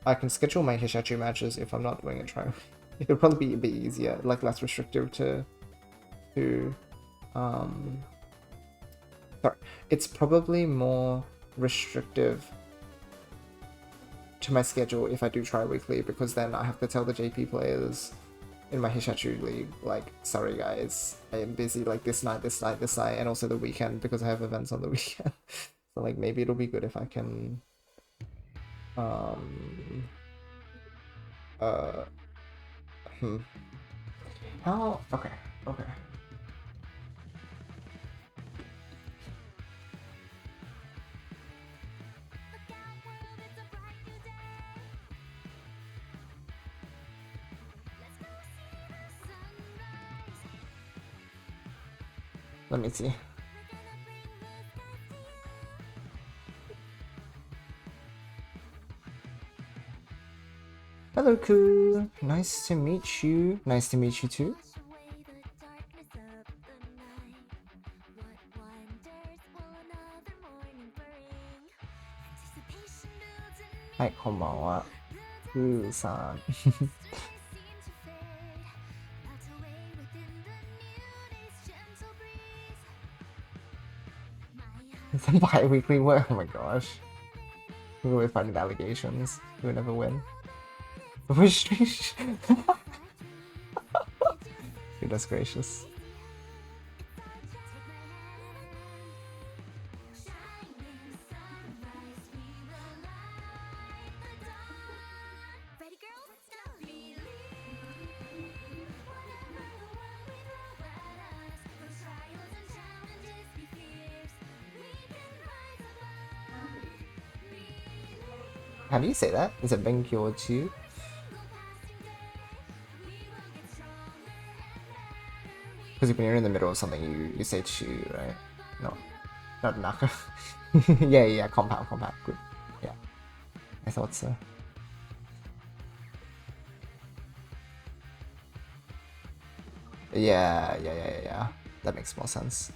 I can schedule my YoshiAU matches if I'm not doing a try. It'll probably be a bit easier, like less restrictive to sorry, it's probably more restrictive to my schedule if I do Triweekly, because then I have to tell the JP players in my YoshiAU league, like, sorry guys, I am busy like this night, and also the weekend because I have events on the weekend. So like maybe it'll be good if I can how okay. Let me see. Hello, Ku. Nice to meet you. Nice to meet you too. Hi, konbanwa. Ku-san. It's a bi-weekly work. Oh my gosh. We're always finding allegations. We would never win. Goodness gracious. How do you say that? Is it Benkyo-chu? Because when you're in the middle of something, you say chu, right? No, not naka. yeah, compound, good. Yeah, I thought so. Yeah. That makes more sense.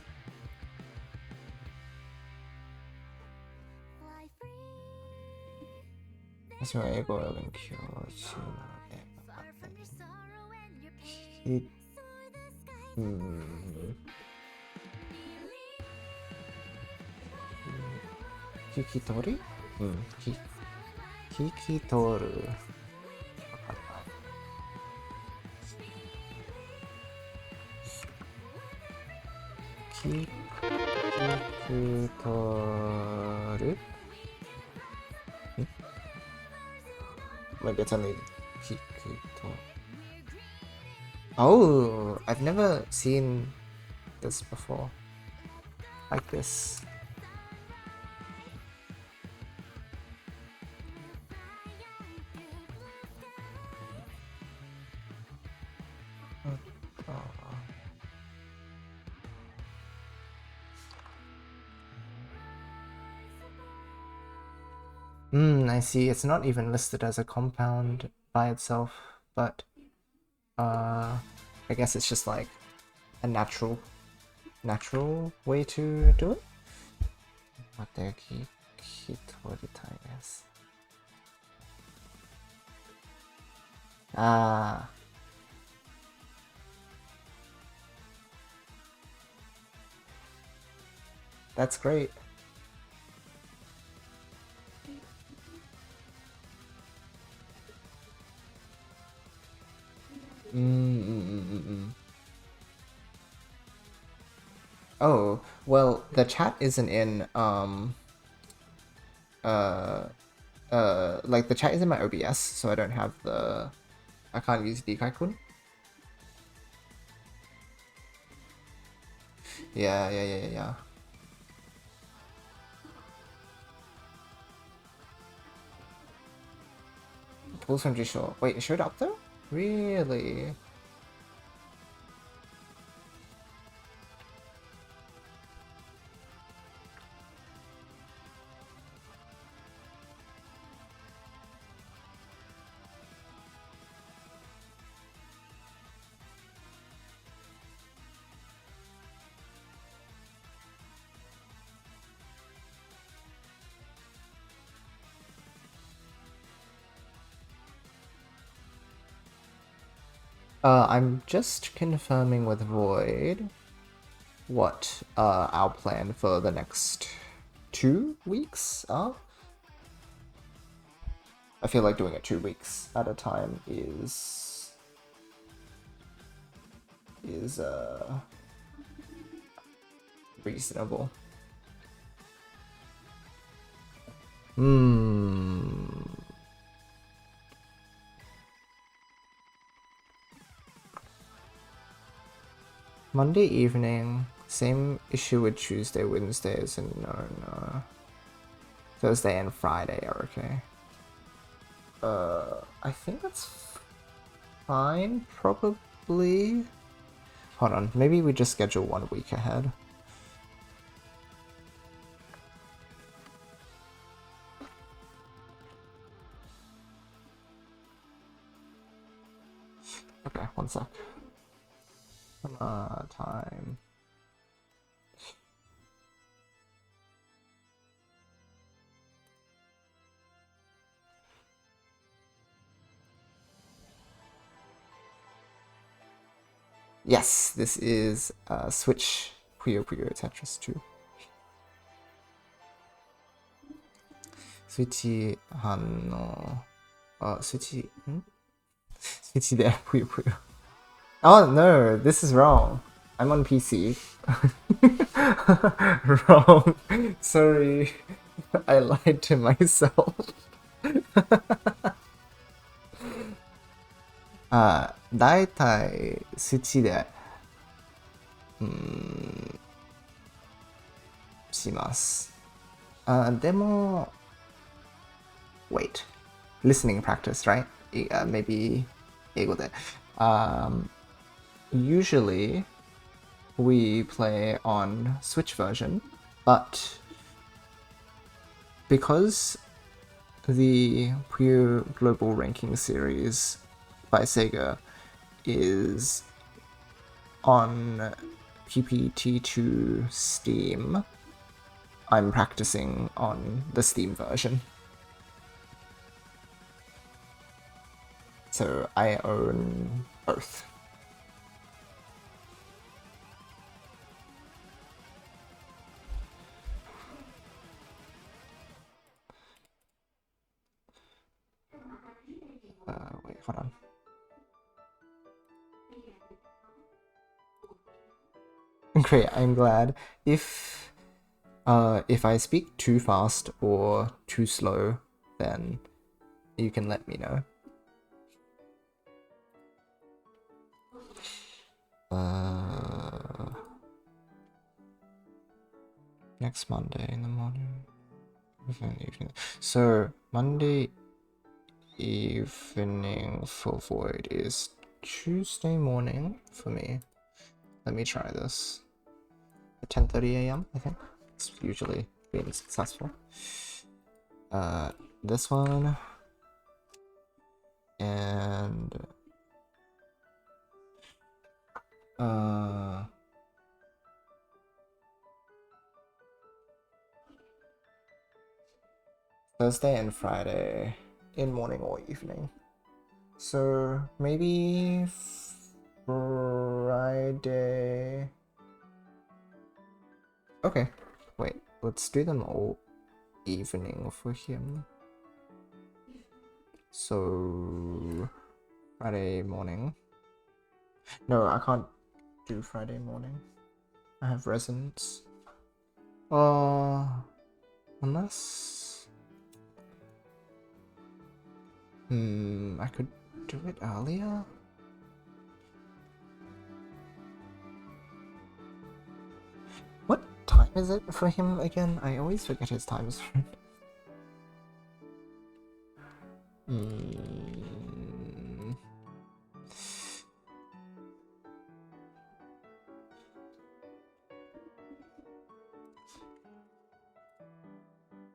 Kikitori? Kikitoru. Kikitoru? Maybe it's only Kikitoru. Oh, I've never seen this before. Like this. I see. It's not even listed as a compound by itself, but I guess it's just like a natural way to do it. Ah. That's great. Oh, well, the chat isn't in, like, the chat is in my OBS, so I don't have the... I can't use Dikaikun. Yeah. Pulls from Jisho. Wait, it showed up though? Really? I'm just confirming with Void what our plan for the next 2 weeks are. I feel like doing it 2 weeks at a time is reasonable. Monday evening, same issue with Tuesday, Wednesdays, and no. Thursday and Friday are okay. I think that's fine, probably. Hold on, maybe we just schedule 1 week ahead. Okay, 1 sec. Time. Yes, this is Switch Puyo Tetris 2. Switch スイッチでPuyo Puyo. Oh no, this is wrong. I'm on PC. Wrong. Sorry. I lied to myself. だいたいスイッチでします。でも wait. Listening practice, right? Maybe 英語で。Usually we play on Switch version, but because the Puyo Global Ranking Series by Sega is on PPT2 Steam, I'm practicing on the Steam version. So I own both. Wait, hold on. Great, I'm glad. If I speak too fast or too slow, then you can let me know. Next Monday in the morning. So Monday evening for Void is Tuesday morning for me. Let me try this. At 10:30 a.m. I think it's usually been successful. This one and Thursday and Friday in morning or evening. So maybe Friday. Okay, wait, let's do them all evening for him. So Friday morning. No, I can't do Friday morning. I have resonance. Unless I could do it earlier. What time is it for him again? I always forget his time zone.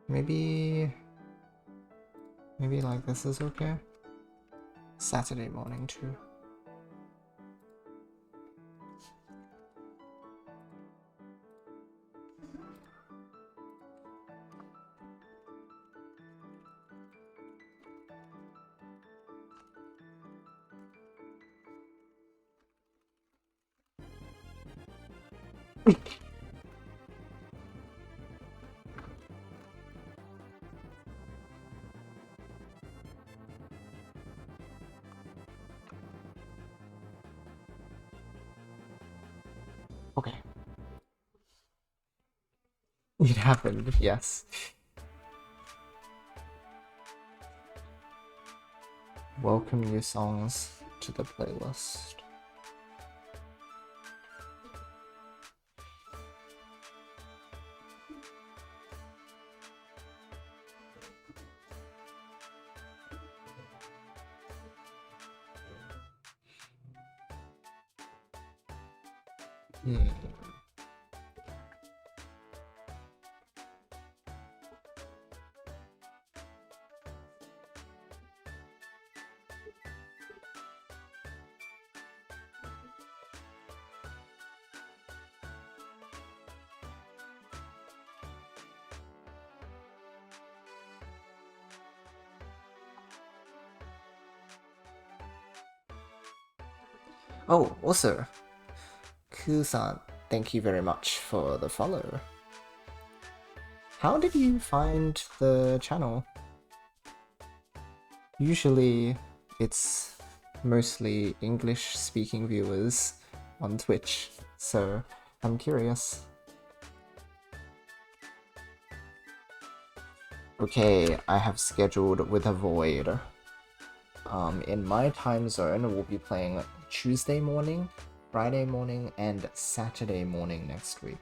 Maybe like this is okay. Saturday morning too. Okay. It happened, yes. Welcome new songs to the playlist. Oh, also, Kusan, thank you very much for the follow. How did you find the channel? Usually, it's mostly English-speaking viewers on Twitch, so I'm curious. Okay, I have scheduled with a void. In my time zone, we'll be playing Tuesday morning, Friday morning, and Saturday morning next week.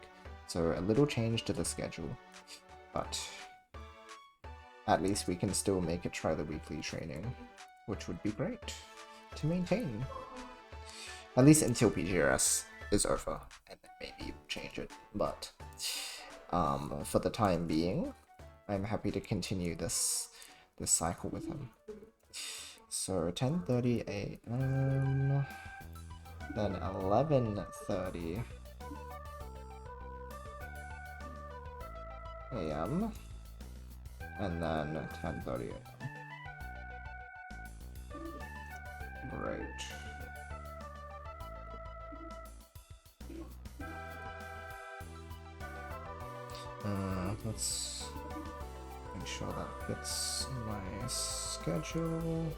So a little change to the schedule, but at least we can still make it Triweekly training, which would be great to maintain. At least until PGRS is over, and then maybe we'll change it. But for the time being, I'm happy to continue this cycle with him. So 10:30 a.m. then 11:30 a.m. and then 10:30 a.m. Great. Let's make sure that fits my schedule.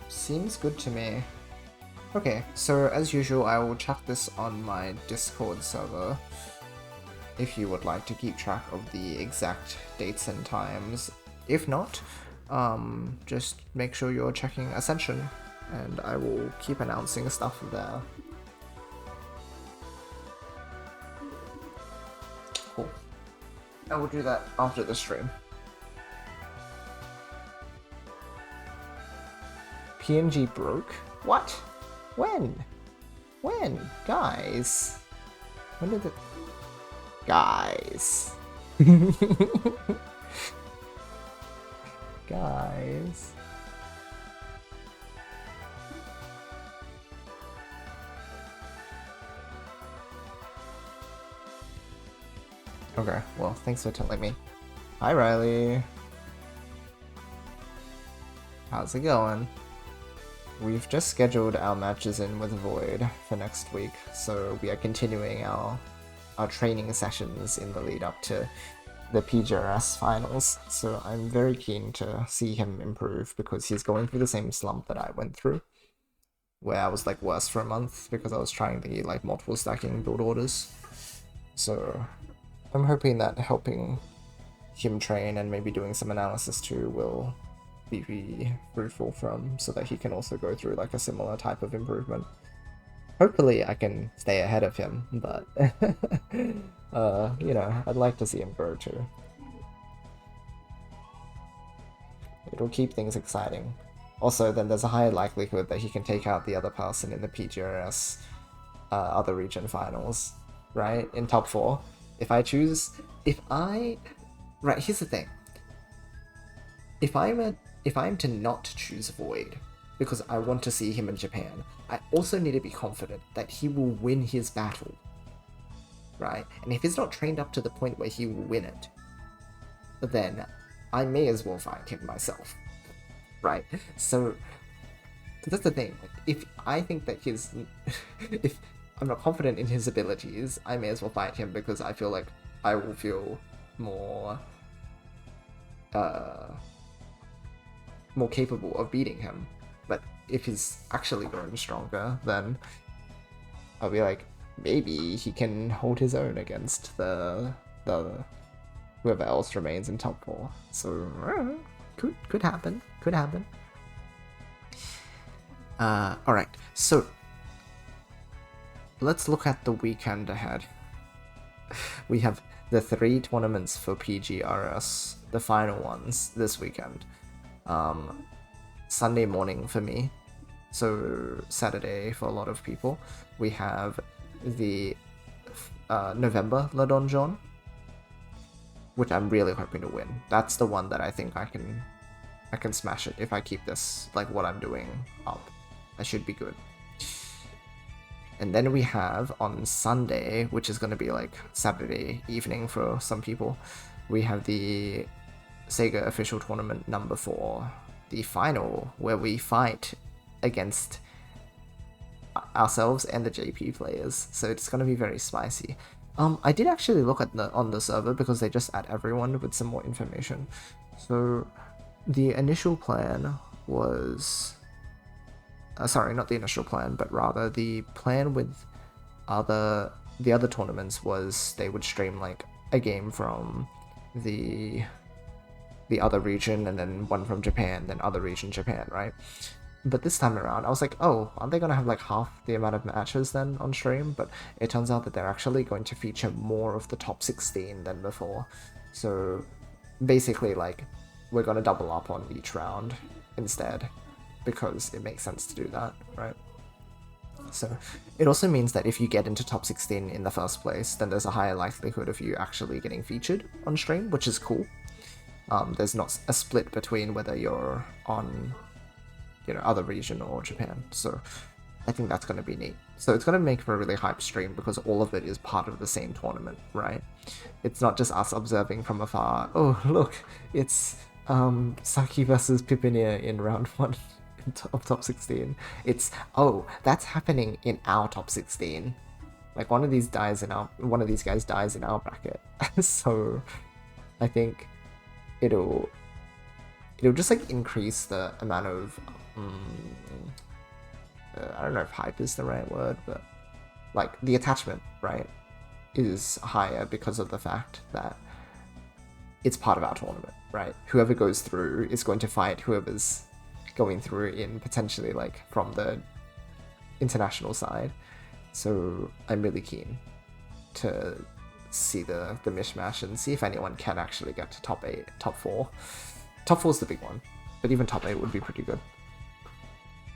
Seems good to me. Okay, so as usual, I will chuck this on my Discord server if you would like to keep track of the exact dates and times. If not, just make sure you're checking Ascension, and I will keep announcing stuff there. Cool. I will do that after the stream. PNG broke? What? When? When? Guys? When did it... Guys. Guys. Okay, well, thanks for telling me. Hi, Riley. How's it going? We've just scheduled our matches in with Void for next week, so we are continuing our training sessions in the lead up to the PGRS finals. So I'm very keen to see him improve because he's going through the same slump that I went through, where I was like worse for a month because I was trying the like multiple stacking build orders. So I'm hoping that helping him train and maybe doing some analysis too will be fruitful from, so that he can also go through like a similar type of improvement. Hopefully I can stay ahead of him, but you know, I'd like to see him grow too. It'll keep things exciting. Also, then there's a higher likelihood that he can take out the other person in the PGRS other region finals, right? In top 4. Right, here's the thing. If I'm to not choose Void, because I want to see him in Japan, I also need to be confident that he will win his battle, right? And if he's not trained up to the point where he will win it, then I may as well fight him myself, right? So that's the thing. Like, if I think that his, if I'm not confident in his abilities, I may as well fight him because I feel like I will feel more, more capable of beating him. But if he's actually growing stronger, then I'll be like, maybe he can hold his own against the whoever else remains in top 4. So could happen. Could happen. Alright, so let's look at the weekend ahead. We have the 3 tournaments for PGRS, the final ones this weekend. Sunday morning for me, so Saturday for a lot of people. We have the November Le Donjon, which I'm really hoping to win. That's the one that I think I can smash it if I keep this, like what I'm doing, up. I should be good. And then we have on Sunday, which is going to be like Saturday evening for some people, we have the Sega official tournament number 4, the final, where we fight against ourselves and the JP players. So it's going to be very spicy. I did actually look at on the server because they just add everyone with some more information. So the initial plan was... sorry, not the initial plan, but rather the plan with the other tournaments was they would stream like a game from the other region and then one from Japan, then other region Japan, right? But this time around, I was like, oh, aren't they going to have like half the amount of matches then on stream? But it turns out that they're actually going to feature more of the top 16 than before. So basically, like, we're going to double up on each round instead, because it makes sense to do that, right? So it also means that if you get into top 16 in the first place, then there's a higher likelihood of you actually getting featured on stream, which is cool. There's not a split between whether you're on, you know, other region or Japan. So I think that's going to be neat. So it's going to make for a really hype stream because all of it is part of the same tournament, right? It's not just us observing from afar. Oh, look, it's Saki versus Pipinier in round 1 of top 16. It's, oh, that's happening in our top 16. Like one of these guys dies in our bracket. So I think it'll just like increase the amount of I don't know if hype is the right word, but like the attachment, right, is higher because of the fact that it's part of our tournament, right? Whoever goes through is going to fight whoever's going through in potentially like from the international side. So I'm really keen to see the mishmash and see if anyone can actually get to top 8, top 4. Top 4 is the big one, but even top 8 would be pretty good.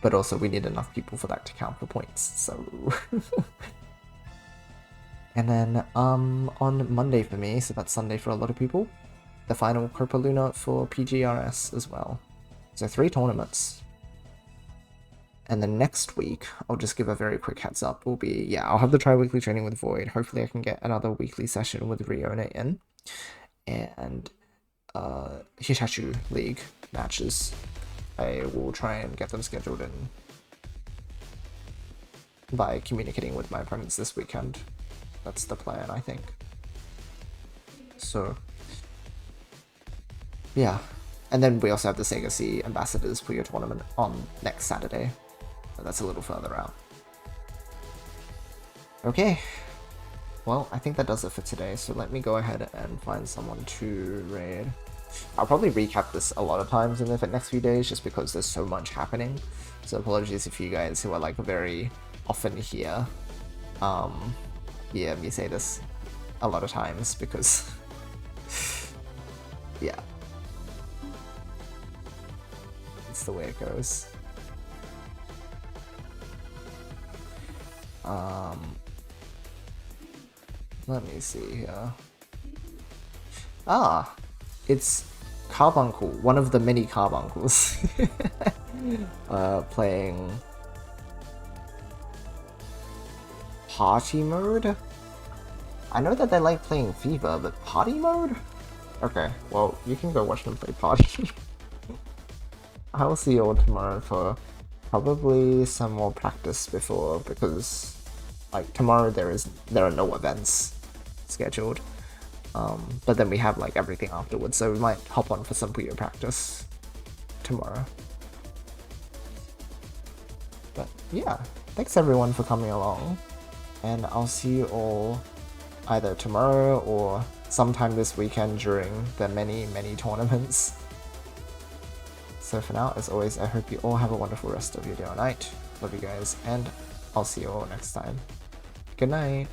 But also we need enough people for that to count for points, so... And then on Monday for me, so that's Sunday for a lot of people, the final Copa Luna for PGRS as well. So 3 tournaments. And then next week, I'll just give a very quick heads up, will be, yeah, I'll have the Triweekly training with Void. Hopefully I can get another weekly session with Riona in. And Hishachu League matches. I will try and get them scheduled in by communicating with my opponents this weekend. That's the plan, I think. So, yeah. And then we also have the Sega C Ambassadors Puyo tournament on next Saturday. But that's a little further out. Okay. Well, I think that does it for today, so let me go ahead and find someone to raid. I'll probably recap this a lot of times in the next few days, just because there's so much happening. So apologies if you guys who are like very often here, hear me say this a lot of times, because, yeah. It's the way it goes. Let me see here. Ah, it's Carbuncle, one of the many Carbuncles, playing Party Mode? I know that they like playing FIFA, but Party Mode? Okay, well, you can go watch them play party. I will see you all tomorrow for probably some more practice before, because like tomorrow there are no events scheduled. But then we have like everything afterwards, so we might hop on for some Puyo practice tomorrow. But yeah, thanks everyone for coming along, and I'll see you all either tomorrow or sometime this weekend during the many tournaments. So for now, as always, I hope you all have a wonderful rest of your day or night. Love you guys, and I'll see you all next time. Good night!